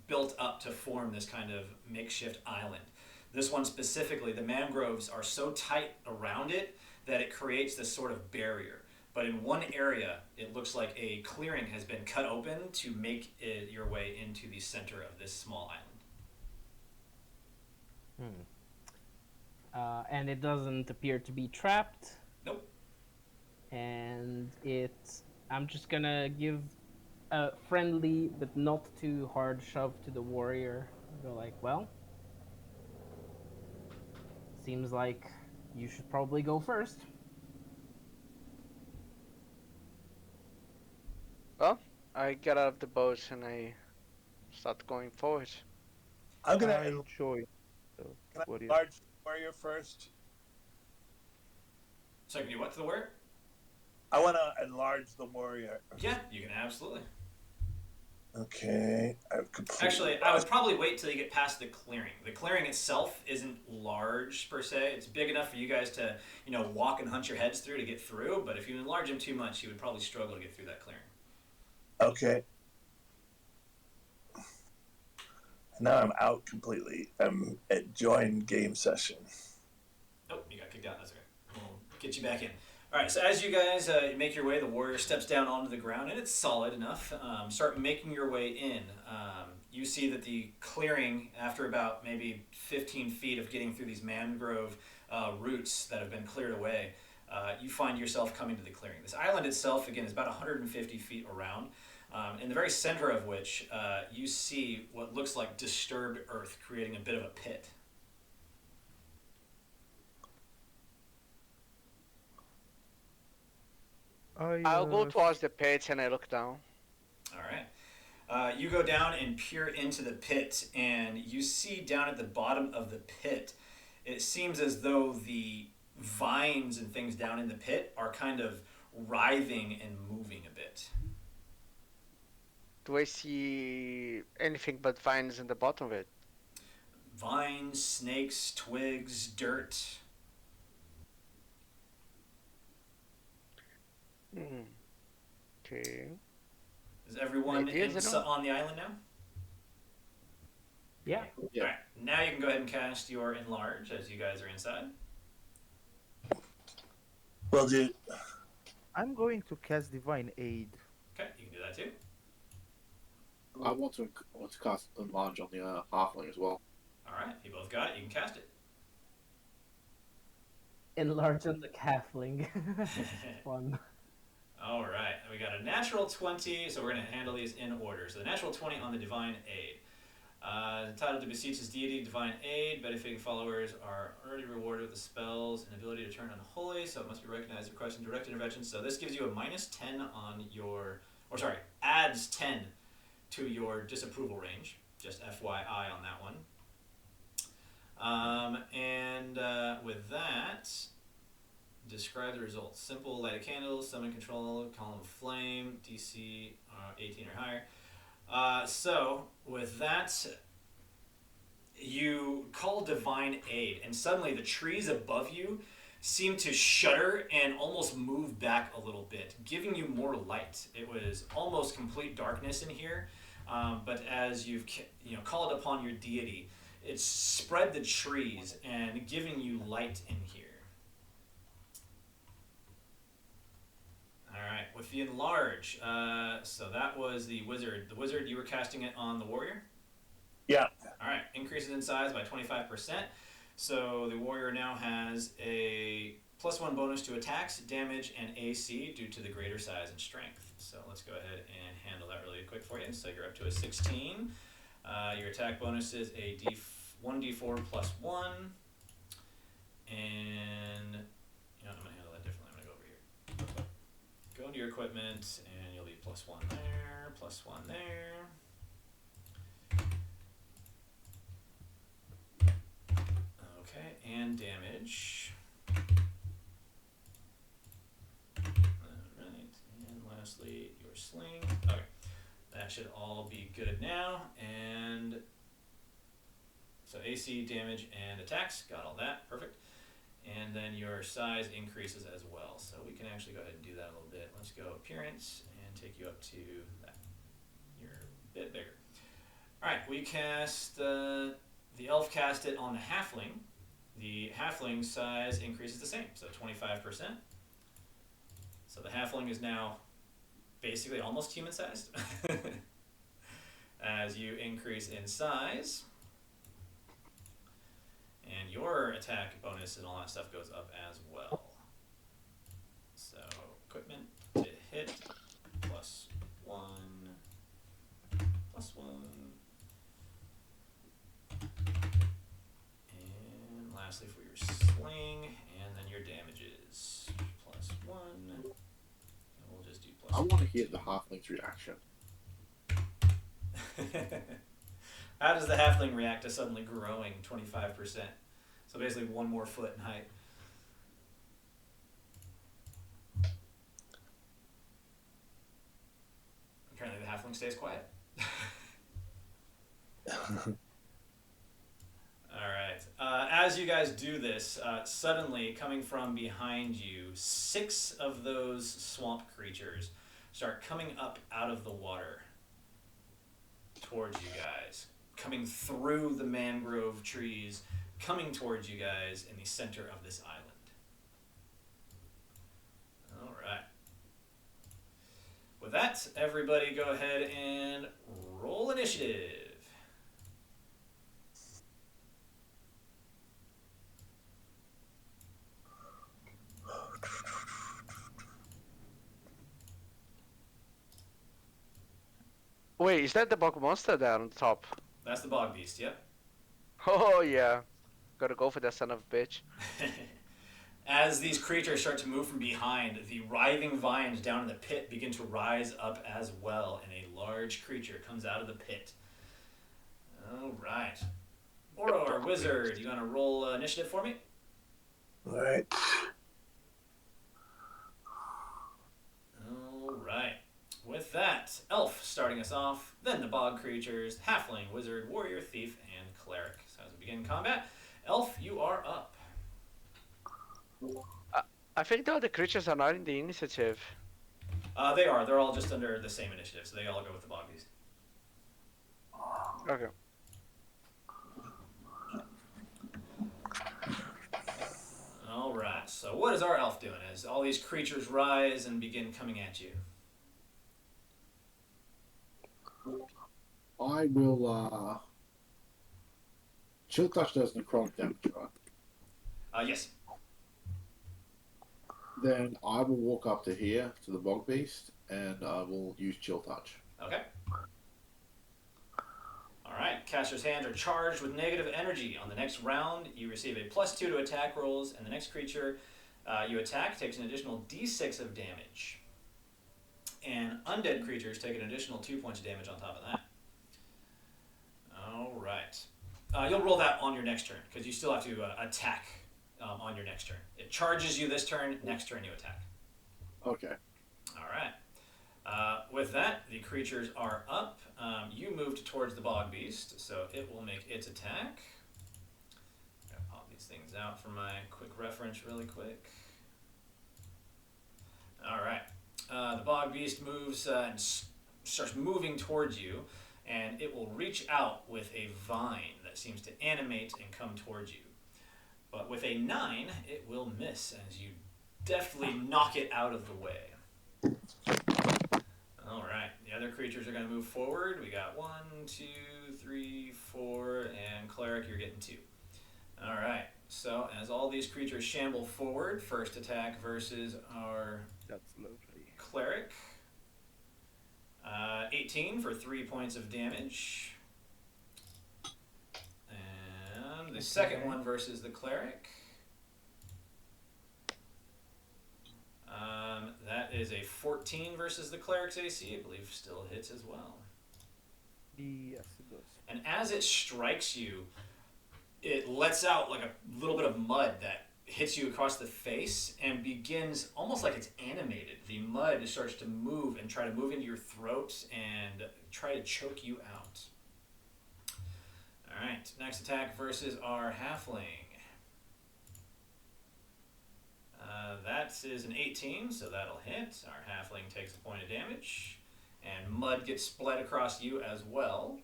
built up to form this kind of makeshift island. This one specifically, the mangroves are so tight around it that it creates this sort of barrier. But in one area, it looks like a clearing has been cut open to make it your way into the center of this small island. And it doesn't appear to be trapped. Nope. And I'm just gonna give a friendly but not too hard shove to the warrior. Go like, well, seems like you should probably go first. Well, I get out of the boat and I start going forward. I'm gonna I enjoy the can I warrior. enlarge the warrior first. So I can do what to the warrior? I want to enlarge the warrior. Yeah, you can absolutely. Okay, I've completely. Actually, I would probably wait till you get past the clearing. The clearing itself isn't large per se. It's big enough for you guys to, walk and hunt your heads through to get through. But if you enlarge them too much, you would probably struggle to get through that clearing. Okay. Now I'm out completely. I'm at join game session. Oh, you got kicked out. That's okay. We'll get you back in. All right, so as you guys make your way, the warrior steps down onto the ground, and it's solid enough. Start making your way in. You see that the clearing, after about maybe 15 feet of getting through these mangrove roots that have been cleared away, you find yourself coming to the clearing. This island itself, again, is about 150 feet around, in the very center of which you see what looks like disturbed earth, creating a bit of a pit. I'll go towards the pit and I look down. All right. You go down and peer into the pit, and you see down at the bottom of the pit, it seems as though the vines and things down in the pit are kind of writhing and moving a bit. Do I see anything but vines in the bottom of it? Vines, snakes, twigs, dirt. Okay. Is everyone on the island now? Yeah. All right. Now you can go ahead and cast your enlarge as you guys are inside. Well, dude. I'm going to cast Divine Aid. Okay, you can do that too. I want to cast enlarge on the halfling as well. All right, you both got it. You can cast it. Enlarge on the halfling. Fun. All right, we got a natural 20, so we're going to handle these in order. So the natural 20 on the Divine Aid. Entitled to beseech his deity, Divine Aid. Benefiting followers are already rewarded with the spells and ability to turn unholy, so it must be recognized requesting direct intervention. So this gives you a minus 10 on your, adds 10 to your disapproval range, Just FYI on that one. With that, describe the results. Simple, light a candle, summon control, column of flame, DC 18 or higher. So with that, you call divine aid, and suddenly the trees above you seem to shudder and almost move back a little bit, giving you more light. It was almost complete darkness in here, but as you've called upon your deity, it's spread the trees and giving you light in here. All right, with the enlarge, so that was the wizard. The wizard, you were casting it on the warrior? Yeah. All right, increases in size by 25%. So the warrior now has a +1 bonus to attacks, damage, and AC due to the greater size and strength. So let's go ahead and handle that really quick for you. So you're up to a 16. Your attack bonus is a 1d4 plus 1. And I'm going to handle that differently. I'm going to go over here. Go into your equipment, and you'll be +1 there, +1 there. Okay, and damage. Alright, and lastly, your sling. Okay, that should all be good now. And so AC, damage, and attacks. Got all that. Perfect. And then your size increases as well. So we can actually go ahead and do that a little bit. Let's go appearance and take you up to that. You're a bit bigger. Alright, we cast, the elf cast it on the halfling. The halfling size increases the same, so 25%. So the halfling is now basically almost human-sized. As you increase in size, and your attack bonus and all that stuff goes up as well. So equipment to hit, +1, +1. And lastly for your sling, and then your damages, +1. And we'll just do +1. I want to hear the halfling's reaction. How does the halfling react to suddenly growing 25%? So basically 1 more foot in height. Apparently the halfling stays quiet. Alright. As you guys do this, suddenly coming from behind you, 6 of those swamp creatures start coming up out of the water towards you guys. Coming through the mangrove trees, coming towards you guys in the center of this island. Alright. With that, everybody go ahead and roll initiative. Wait, is that the bog monster there on top? That's the bog beast, yep. Oh yeah. Gotta go for that son of a bitch. As these creatures start to move from behind, the writhing vines down in the pit begin to rise up as well, and a large creature comes out of the pit. Alright. Oror, wizard, you wanna roll initiative for me? Alright. Alright. With that, elf starting us off, then the bog creatures, halfling, wizard, warrior, thief, and cleric. So as we begin combat, elf, you are up. I think the other creatures are not in the initiative. They are. They're all just under the same initiative, so they all go with the bog beast. Okay. Alright, so what is our elf doing as all these creatures rise and begin coming at you? I will, Chill Touch does necrotic damage, right? Yes. Then I will walk up to here, to the bog beast, and I will use Chill Touch. Okay. Alright, caster's hands are charged with negative energy. On the next round, you receive a +2 to attack rolls, and the next creature you attack takes an additional d6 of damage. And undead creatures take an additional 2 points of damage on top of that. All right. You'll roll that on your next turn because you still have to attack on your next turn. It charges you this turn. Next turn you attack. Okay. All right. With that, the creatures are up. You moved towards the bog beast, so it will make its attack. Gotta pop these things out for my quick reference really quick. All right. The bog beast moves and starts moving towards you, and it will reach out with a vine that seems to animate and come towards you. But with a 9, it will miss as you deftly knock it out of the way. All right, the other creatures are going to move forward. We got 1, 2, 3, 4, and cleric, you're getting 2. All right, so as all these creatures shamble forward, first attack versus our That's lovely. cleric. 18 for 3 points of damage. And the second one versus the cleric. That is a 14 versus the cleric's AC. I believe still hits as well. Yes, it does. And as it strikes you, it lets out like a little bit of mud that hits you across the face and begins almost like it's animated. The mud starts to move and try to move into your throat and try to choke you out. All right, next attack versus our halfling. That is an 18, so that'll hit. Our halfling takes a point of damage, and mud gets split across you as well.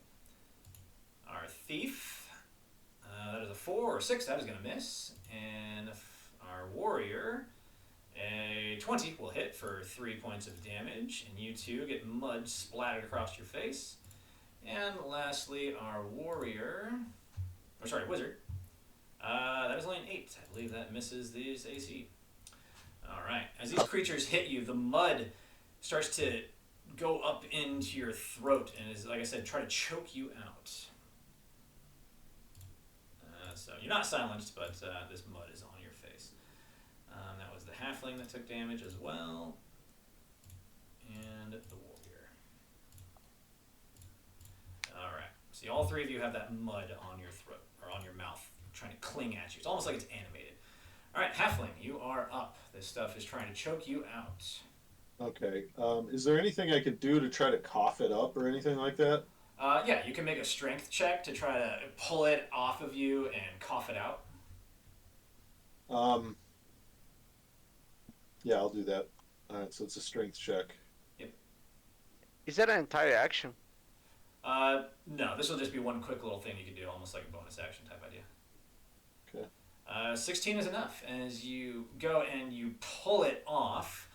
Our thief, that is a 4 or 6, that is going to miss. And our warrior, a 20 will hit for 3 points of damage, and you two get mud splattered across your face. And lastly, our wizard, that is only an 8. I believe that misses this AC. All right, as these creatures hit you, the mud starts to go up into your throat and is, like I said, try to choke you out. So you're not silenced, but this mud is on your face. That was the halfling that took damage as well, and the warrior. All right, see, all three of you have that mud on your throat, or on your mouth, trying to cling at you. It's almost like it's animated. All right, halfling, you are up. This stuff is trying to choke you out. Okay. Is there anything I could do to try to cough it up or anything like that? Yeah, you can make a strength check to try to pull it off of you and cough it out. Yeah, I'll do that. All right, so it's a strength check. Is that an entire action? No, this will just be one quick little thing you can do, almost like a bonus action type idea. Okay. 16 is enough. As you go and you pull it off,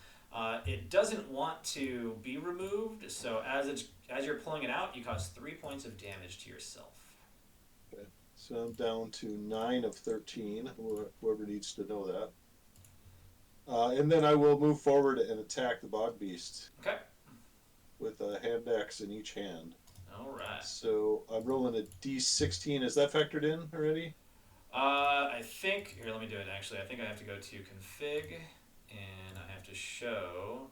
it doesn't want to be removed, so as you're pulling it out, you cause 3 points of damage to yourself. Okay. So I'm down to 9 of 13, whoever needs to know that. And then I will move forward and attack the bog beast. Okay. With a hand axe in each hand. All right. So I'm rolling a D16. Is that factored in already? I think, here, let me do it actually. I think I have to go to config, and I have to show.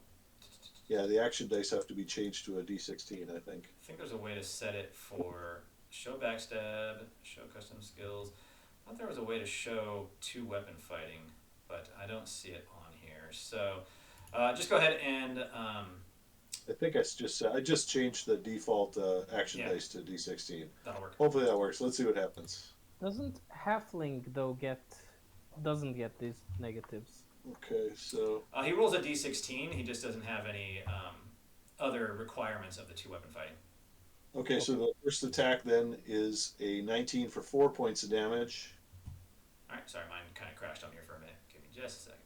Yeah, the action dice have to be changed to a D16, I think. I think there's a way to set it for show backstab, show custom skills. I thought there was a way to show 2 weapon fighting, but I don't see it on here. So just go ahead and. I think I just changed the default action dice to D16. That'll work. Hopefully that works. Let's see what happens. Doesn't halfling though doesn't get these negatives? Okay, so He rolls a d16. He just doesn't have any other requirements of the 2 weapon fighting. okay, so the first attack then is a 19 for 4 points of damage, All right, sorry, mine kind of crashed on here for a minute. Give me just a second.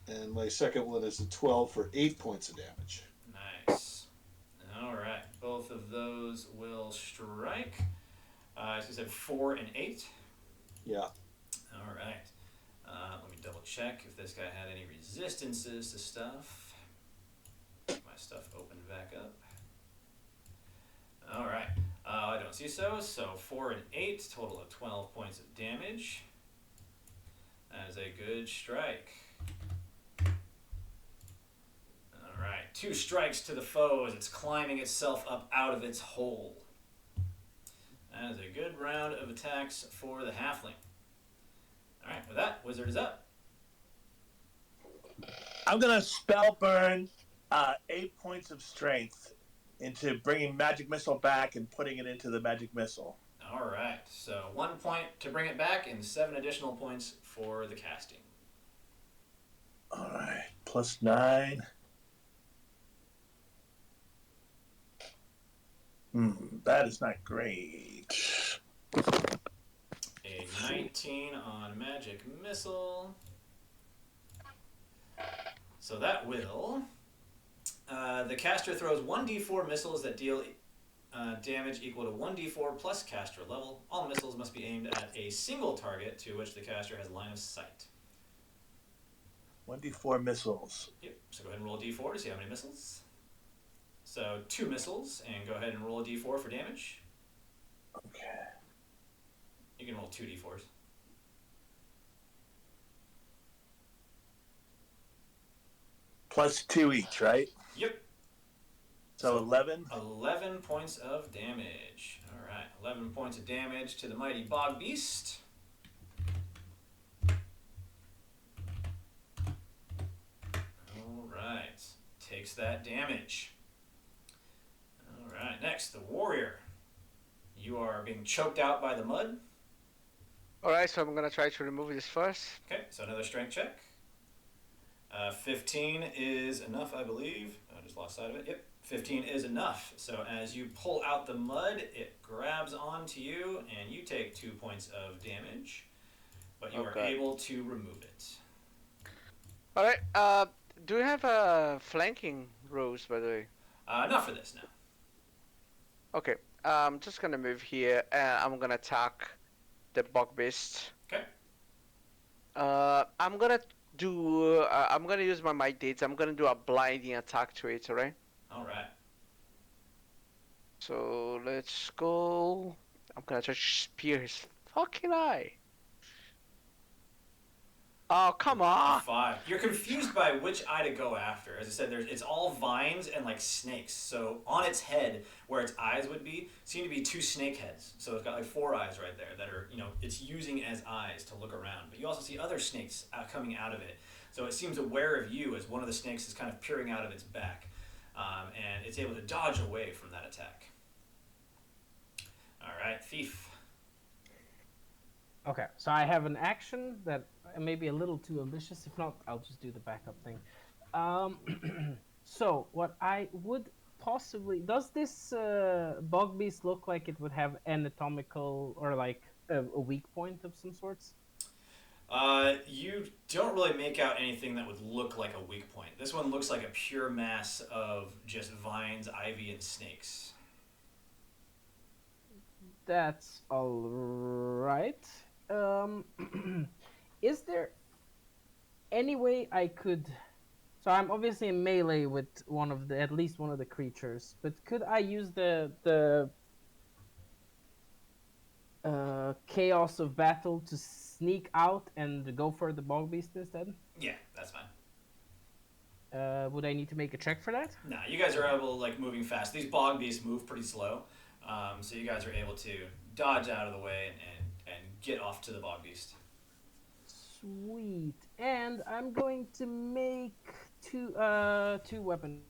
and my second one is a 12 for 8 points of damage. Nice. All right, both of those will strike. As I said, 4 and 8. Yeah. All right. Let me double check if this guy had any resistances to stuff. Get my stuff opened back up. All right. I don't see so. So 4 and 8, total of 12 points of damage. That is a good strike. All right. 2 strikes to the foe as it's climbing itself up out of its hole. That is a good round of attacks for the halfling. Alright, with that, wizard is up. I'm gonna spell burn 8 points of strength into bringing magic missile back and putting it into the magic missile. Alright, so 1 point to bring it back and 7 additional points for the casting. All right, +9. That is not great. A 19 on magic missile. So that will... the caster throws 1d4 missiles that deal damage equal to 1d4 plus caster level. All missiles must be aimed at a single target to which the caster has line of sight. 1d4 missiles. Yep, so go ahead and roll a d4 to see how many missiles. So 2 missiles, and go ahead and roll a d4 for damage. Okay. You can roll 2 d4s. +2 each, right? Yep. So 11. 11 points of damage. Alright, 11 points of damage to the mighty bog beast. Alright, takes that damage. Alright, next, the warrior. You are being choked out by the mud. Alright, so I'm gonna try to remove this first. Okay, so another strength check. 15 is enough, I believe. I just lost sight of it. Yep, 15 is enough. So as you pull out the mud, it grabs onto you, and you take 2 points of damage. But you are able to remove it. Alright, do you have flanking rows, by the way? Not for this, no. Okay, I'm just gonna move here, and I'm gonna attack the bog beast. Okay. I'm gonna use my might dates. I'm gonna do a blinding attack to it, alright? Alright. So let's go. I'm gonna try to spear his fucking eye. Oh, come on! 5. You're confused by which eye to go after. As I said, it's all vines and like snakes. So on its head, where its eyes would be, seem to be 2 snake heads. So it's got like 4 eyes right there that are, it's using as eyes to look around. But you also see other snakes coming out of it. So it seems aware of you as one of the snakes is kind of peering out of its back. And it's able to dodge away from that attack. Alright, Thief. Okay, so I have an action that may be a little too ambitious. If not, I'll just do the backup thing. So what I would possibly... Does this bog beast look like it would have anatomical or like a weak point of some sorts? You don't really make out anything that would look like a weak point. This one looks like a pure mass of just vines, ivy, and snakes. That's all right. Is there any way I could... So I'm obviously in melee with at least one of the creatures, but could I use the chaos of battle to sneak out and go for the bog beast instead? Yeah, that's fine. Would I need to make a check for that? Nah, you guys are able, moving fast. These bog beasts move pretty slow, so you guys are able to dodge out of the way and get off to the bog beast. Sweet. And I'm going to make two weapon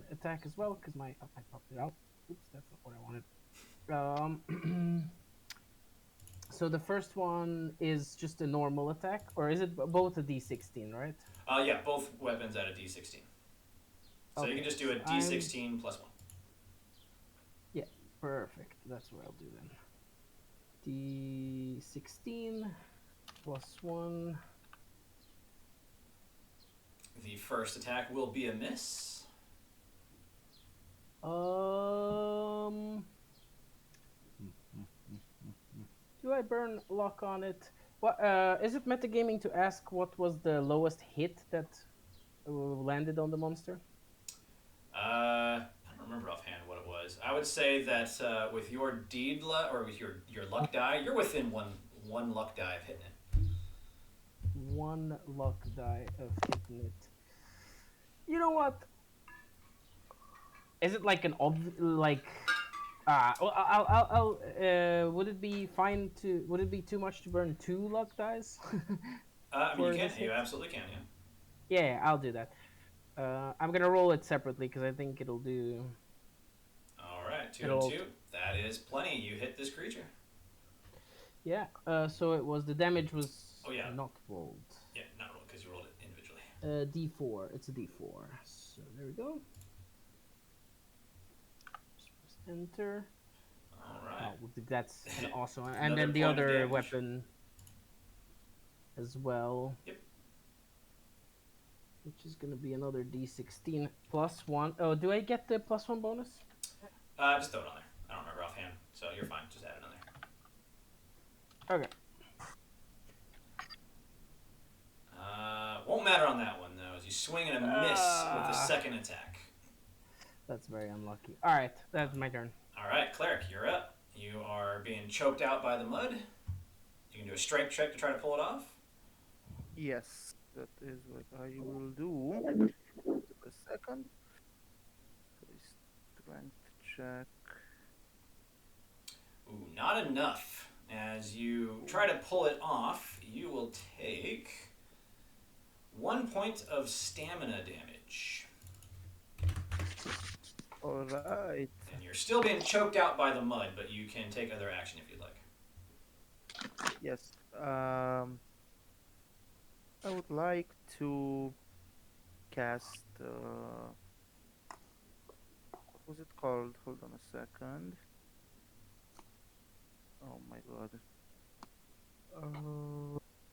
attack as well, because I popped it out. Oops, that's not what I wanted. So the first one is just a normal attack, or is it both a D16, right? Yeah, both weapons at a D16. So you can just do a D16 plus 1. Yeah, perfect. That's what I'll do then. D16 plus 1. The first attack will be a miss. Do I burn luck on it? What is it metagaming to ask what was the lowest hit that landed on the monster? I don't remember offhand what it was. I would say that with your deed or with your luck die, you're within one luck die of hitting it. 1 luck die of hitting it. You know what? Is it like Well, would it be fine to? Would it be too much to burn 2 luck dice? I mean, for you can. this You hit? absolutely can. Yeah. Yeah, I'll do that. I'm gonna roll it separately because I think it'll do. All right, 2 and It'll. 2. That is plenty. You hit this creature. Yeah. So it was the damage was Oh, yeah. not rolled. Yeah, not roll because you rolled it individually. D4. It's a D4. So there we go. Just press enter. All right. Oh, that's an awesome one. And Another then the point of other damage. weapon as well. Yep. Which is gonna be another D16 plus 1. Oh, do I get the plus 1 bonus? Just throw it on there. I don't remember offhand, so you're fine. Just add it on there. Okay. Won't matter on that one though, as you swing and a miss with the second attack. That's very unlucky. All right, that's my turn. All right, cleric, you're up. You are being choked out by the mud. You can do a strength check to try to pull it off. Yes, that is what I will do. A second. Strength check. Ooh, not enough. As you try to pull it off, you will take 1 point of stamina damage. All right. And you're still being choked out by the mud, but you can take other action if you'd like. Yes. I would like to cast. What was it called? Hold on a second. Oh my god.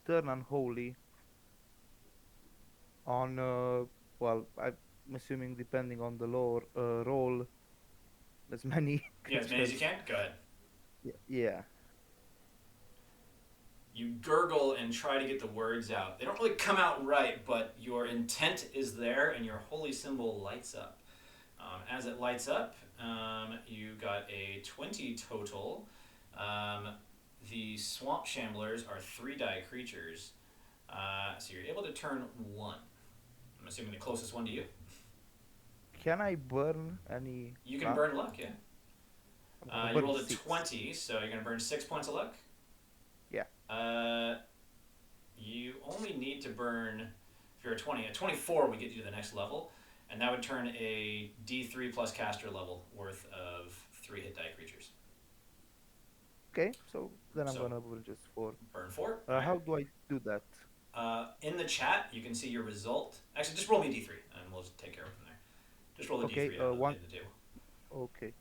Turn unholy. On well, I'm assuming depending on the lore, roll as many. Yeah, as many as you creatures. can. Go ahead. Yeah. You gurgle and try to get the words out. They don't really come out right, but your intent is there and your holy symbol lights up. As it lights up, you got a 20 total. The swamp shamblers are 3-die creatures, so you're able to turn 1. I'm assuming the closest one to you. Can I burn any? You can luck? burn luck, yeah. I'm gonna You burn rolled a 6. 20, so you're going to burn 6 points of luck? Yeah. You only need to burn, if you're a 20, a 24 would get you to the next level, and that would turn a D3 plus caster level worth of 3 hit die creatures. Okay, so then I'm So- gonna burn just 4. Burn 4. How do I do that? In the chat, you can see your result. Actually, just roll me a D3, and we'll just take care of it from there. Just roll a Okay, D3 on one- the table. Okay.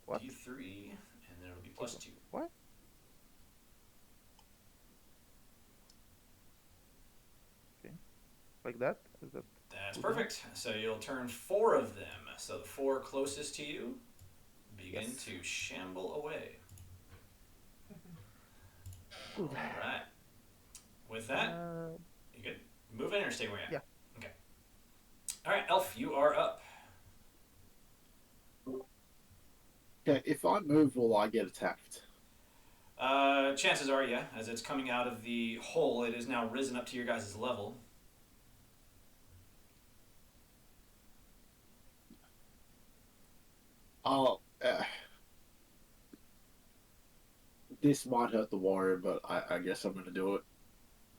What? D3, and then it'll be plus 2. What? Okay. Like that? Is that? That's Mhm. perfect. So you'll turn 4 of them. So the 4 closest to you begin Yes. to shamble away. Good. All right. With that, you good? Move in or stay where you're at? Yeah. Okay. All right, Elf, you are up. Okay, if I move, will I get attacked? Chances are, yeah. As it's coming out of the hole, it is now risen up to your guys' level. Oh, this might hurt the warrior, but I guess I'm going to do it.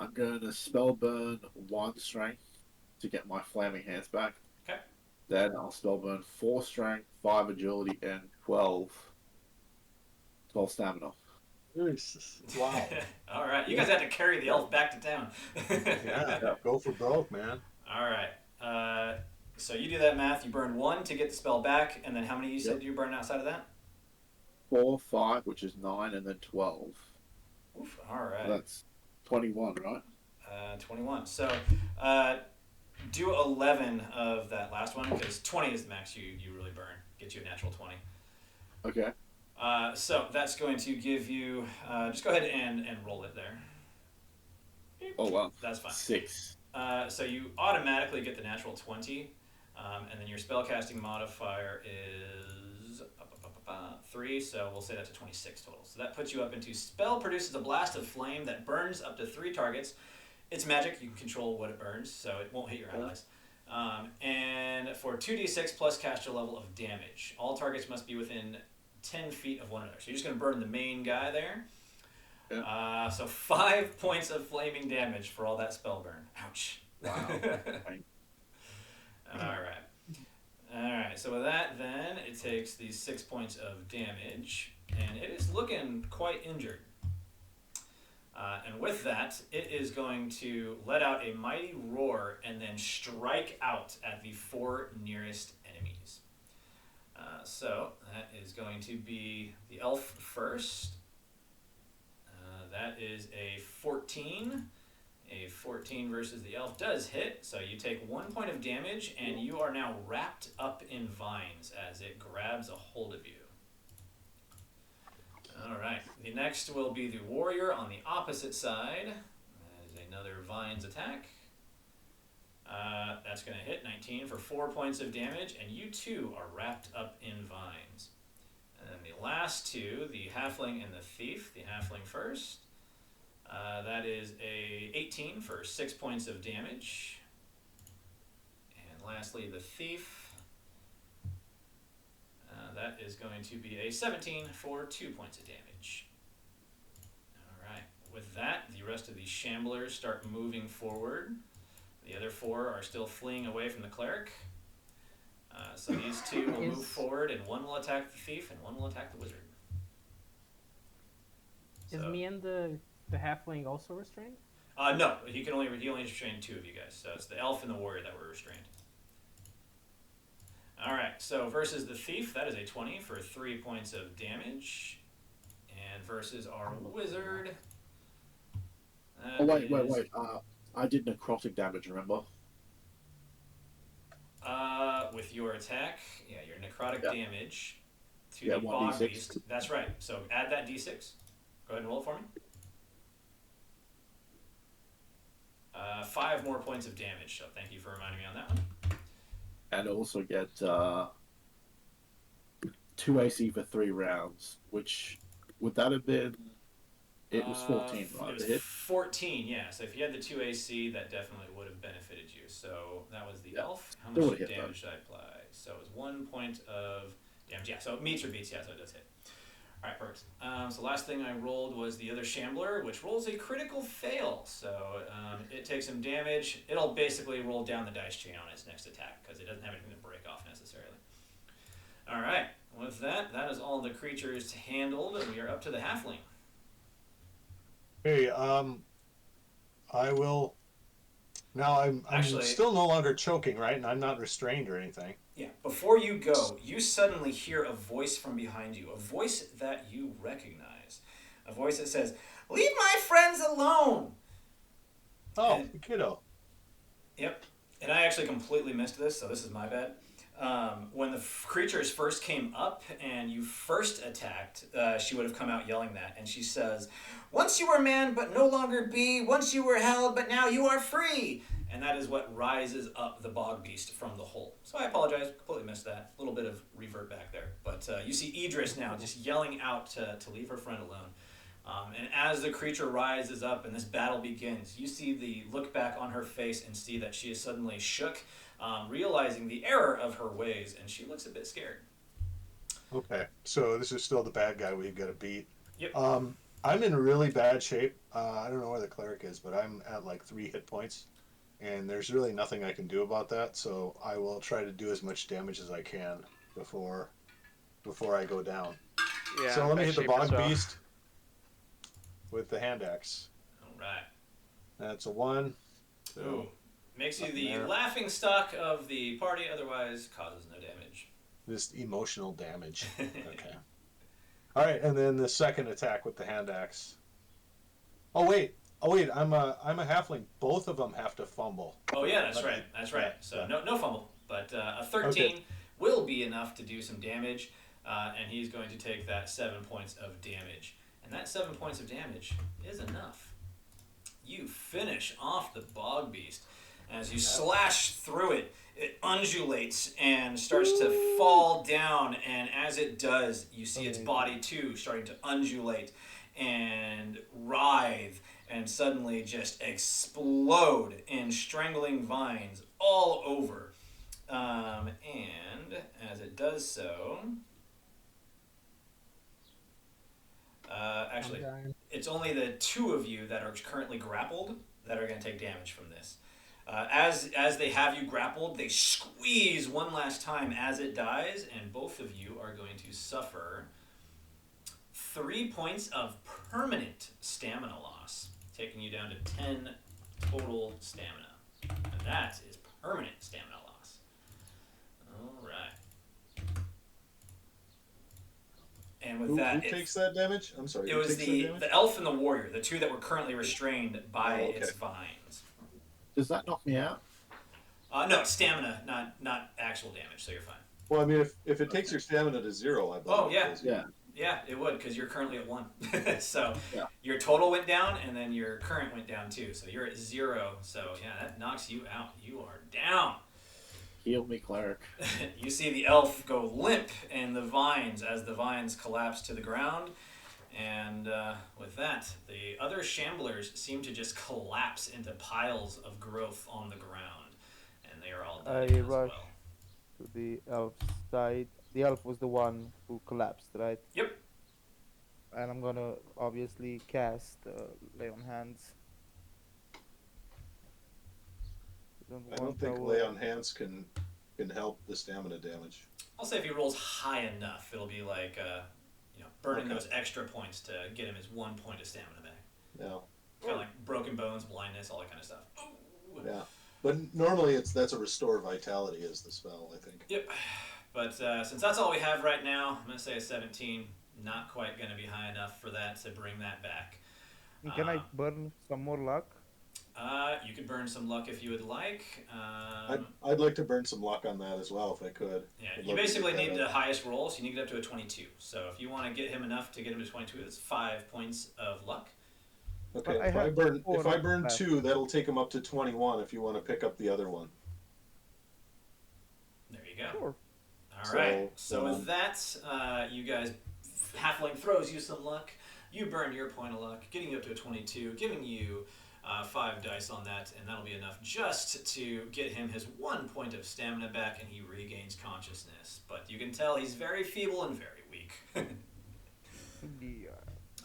I'm going to spell burn 1 strength to get my flaming hands back. Okay. Then I'll spell burn 4 strength, 5 agility, and 12 stamina. Jesus. Wow. All right, you guys had to carry the elf back to town. Yeah, go for broke, man. All right. So you do that math. You burn 1 to get the spell back, and then how many you said you burn outside of that? 4, 5, which is 9, and then 12. Oof, all right. That's 21, right? 21. So do 11 of that last one, because 20 is the max you really burn. Get you a natural 20. Okay. So that's going to give you, just go ahead and roll it there. Oh, wow. That's fine. 6. So you automatically get the natural 20, and then your spellcasting modifier is 3, so we'll say that's a 26 total. So that puts you up into spell produces a blast of flame that burns up to 3 targets. It's magic, you can control what it burns, so it won't hit your allies. And for 2d6 plus caster level of damage. All targets must be within 10 feet of one another. So you're just going to burn the main guy there. Yeah. So 5 points of flaming damage for all that spell burn. Ouch. Wow. Alright, so with that then, it takes these 6 points of damage, and it is looking quite injured. And with that, it is going to let out a mighty roar and then strike out at the 4 nearest enemies. So that is going to be the elf first. That is a 14. A 14 versus the elf does hit, so you take 1 point of damage, and you are now wrapped up in vines as it grabs a hold of you. Alright, the next will be the warrior on the opposite side. That is another vines attack. That's going to hit 19 for 4 points of damage, and you too are wrapped up in vines. And then the last two, the halfling and the thief. The halfling first. That is a 18 for 6 points of damage. And lastly, the thief. That is going to be a 17 for 2 points of damage. Alright, with that, the rest of the shamblers start moving forward. The other 4 are still fleeing away from the cleric. So these 2 will move forward, and 1 will attack the thief, and 1 will attack the wizard. Is me and the halfling also restrained? No, he only restrained 2 of you guys. So it's the elf and the warrior that were restrained. Alright, so versus the thief, that is a 20 for 3 points of damage. And versus our wizard... Wait. I did necrotic damage, remember? With your attack, yeah, your necrotic damage to Yeah, the bog 1d6. beast. That's right. So add that d6. Go ahead and roll it for me. 5 more points of damage, so thank you for reminding me on that one. And also get 2 AC for 3 rounds, which would that have been? It was 14, right? It was 14, yeah. So if you had the 2 AC, that definitely would have benefited you. So that was the elf. How much damage did I apply? So it was 1 point of damage. Yeah, so it meets or beats. Yeah, so it does hit. All right, perfect. So last thing I rolled was the other shambler, which rolls a critical fail. So it takes some damage. It'll basically roll down the dice chain on its next attack because it doesn't have anything to break off necessarily. All right, with that, that is all the creatures handled, and we are up to the halfling. Hey, I will. Now I'm Actually, still no longer choking, right? And I'm not restrained or anything. Yeah, before you go, you suddenly hear a voice from behind you, a voice that you recognize. A voice that says, "Leave my friends alone!" Oh, kiddo. Yep. And I actually completely missed this, so this is my bad. When the creatures first came up and you first attacked, she would have come out yelling that. And she says, "Once you were man, but no longer be. Once you were held, but now you are free." And that is what rises up the bog beast from the hole. So I apologize, completely missed that. A little bit of revert back there. But you see Idris now just yelling out to leave her friend alone. And as the creature rises up and this battle begins, you see the look back on her face and see that she is suddenly shook, realizing the error of her ways, and she looks a bit scared. Okay, so this is still the bad guy we've got to beat. Yep. I'm in really bad shape. I don't know where the cleric is, but I'm at like 3 hit points. And there's really nothing I can do about that, so I will try to do as much damage as I can before I go down. Yeah, so let me hit the bog well. beast with the hand axe. All right. That's a 1. So Ooh. Makes you the laughing stock of the party, otherwise causes no damage. just emotional damage. Okay. All right, and then the second attack with the hand axe. Oh wait, I'm a halfling. Both of them have to fumble. Oh yeah, that's right. That's right. So no fumble, but a 13 will be enough to do some damage, and he's going to take that 7 points of damage. And that 7 points of damage is enough. You finish off the bog beast. As you slash through it, it undulates and starts to fall down, and as it does, you see its body too starting to undulate and writhe and suddenly just explode in strangling vines all over. And as it does so, actually, it's only the two of you that are currently grappled that are going to take damage from this. As they have you grappled, they squeeze one last time as it dies, and both of you are going to suffer 3 points of permanent stamina loss, taking you down to 10 total stamina. And that is permanent stamina loss. All right. And with Who that, takes that damage? I'm sorry. it who was takes that the damage? elf and the warrior, the two that were currently restrained by Oh, okay. its vines. Does that knock me out? No, stamina, not actual damage, so you're fine. Well, I mean, if it takes your stamina to 0, I believe. Oh, yeah. it kills you. Yeah. Yeah, it would, because you're currently at 1. So Yeah. your total went down, and then your current went down too. So you're at 0. So yeah, that knocks you out. You are down. Heal me, cleric. You see the elf go limp in the vines as the vines collapse to the ground. And with that, the other shamblers seem to just collapse into piles of growth on the ground. And they are all I dead as rush well. to the elf's side. The elf was the one who collapsed, right? Yep. And I'm gonna obviously cast Lay on Hands. I don't think lay on hands can help the stamina damage. I'll say if he rolls high enough, it'll be like, burning Okay. those extra points to get him his 1 point of stamina back. Yeah. Kind of like broken bones, blindness, all that kind of stuff. Ooh. Yeah. But normally that's a restore vitality is the spell, I think. Yep. But since that's all we have right now, I'm going to say a 17. Not quite going to be high enough for that to bring that back. Can I burn some more luck? You could burn some luck if you would like. I'd like to burn some luck on that as well if I could. Yeah, I'd you love to basically get that need up. the highest roll, so you need to get up to a 22. So if you want to get him enough to get him to 22, that's 5 points of luck. Okay, I if I have burn 4 left. 2, that'll take him up to 21 if you want to pick up the other one. There you go. Sure. All right. So with that, you guys, Halfling throws you some luck. You burn your point of luck, getting you up to a 22, giving you 5 dice on that, and that'll be enough just to get him his 1 point of stamina back, and he regains consciousness. But you can tell he's very feeble and very weak. Yeah.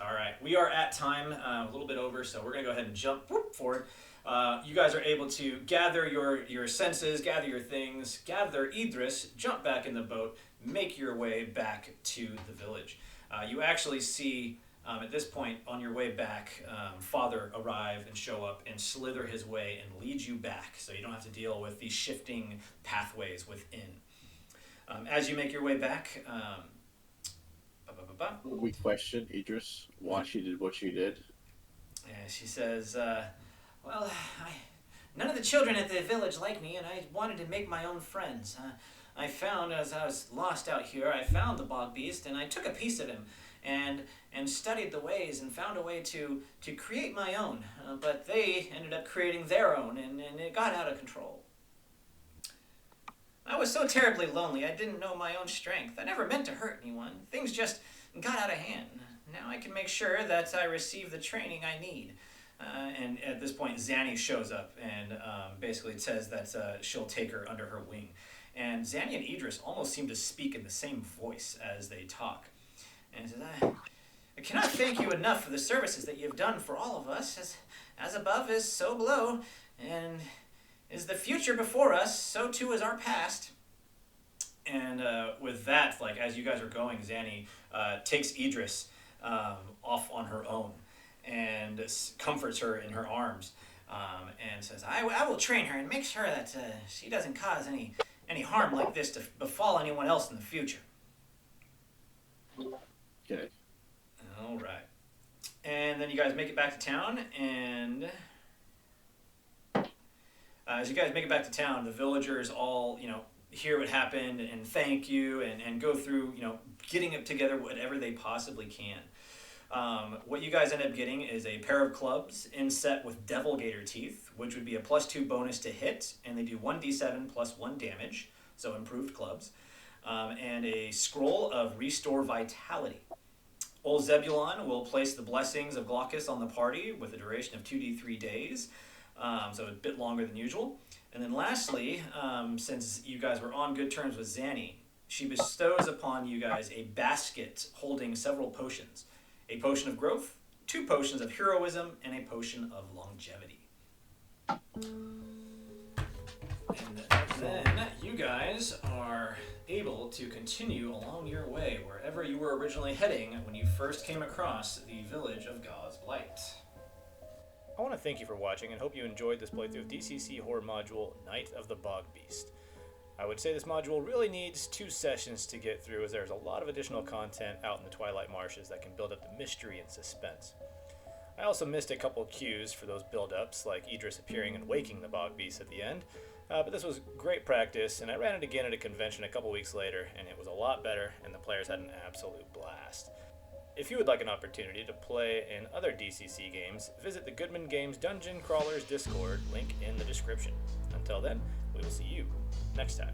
All right, we are at time, a little bit over, so we're going to go ahead and jump forward. You guys are able to gather your senses, gather your things, gather Idris, jump back in the boat, make your way back to the village. You actually see, at this point, on your way back, Father arrive and show up and slither his way and lead you back, so you don't have to deal with these shifting pathways within. As you make your way back, We question Idris why she did what she did. and she says, well, none of the children at the village like me, and I wanted to make my own friends. I found, as I was lost out here, I found the bog beast, and I took a piece of him, and studied the ways, and found a way to create my own. But they ended up creating their own, and it got out of control. I was so terribly lonely, I didn't know my own strength. I never meant to hurt anyone. Things just got out of hand. Now I can make sure that I receive the training I need. And at this point, Zanny shows up and basically says that she'll take her under her wing. And Zanny and Idris almost seem to speak in the same voice as they talk. And says, I cannot thank you enough for the services that you've done for all of us. As above is so below, and is the future before us, so too is our past. And with that, like as you guys are going, Zanny takes Idris off on her own and comforts her in her arms, and says, I will train her and make sure that she doesn't cause any harm like this to befall anyone else in the future. Okay. All right. And then you guys make it back to town, and as you guys make it back to town, the villagers all, hear what happened and thank you and go through, getting it together whatever they possibly can. What you guys end up getting is a pair of clubs inset with devil gator teeth, which would be a +2 bonus to hit, and they do 1d7 plus 1 damage, so improved clubs, and a scroll of restore vitality. Old Zebulon will place the blessings of Glaucus on the party with a duration of 2d3 days. so a bit longer than usual. And then lastly, since you guys were on good terms with Zanny, she bestows upon you guys a basket holding several potions. A potion of growth, 2 potions of heroism, and a potion of longevity. And then you guys are able to continue along your way wherever you were originally heading when you first came across the village of God's Blight. I want to thank you for watching and hope you enjoyed this playthrough of DCC Horror Module Night of the Bog Beast. I would say this module really needs 2 sessions to get through, as there's a lot of additional content out in the Twilight Marshes that can build up the mystery and suspense. I also missed a couple cues for those build-ups, like Idris appearing and waking the Bog Beast at the end, but this was great practice, and I ran it again at a convention a couple weeks later, and it was a lot better, and the players had an absolute blast. If you would like an opportunity to play in other DCC games, visit the Goodman Games Dungeon Crawlers Discord, link in the description. Until then, we will see you next time.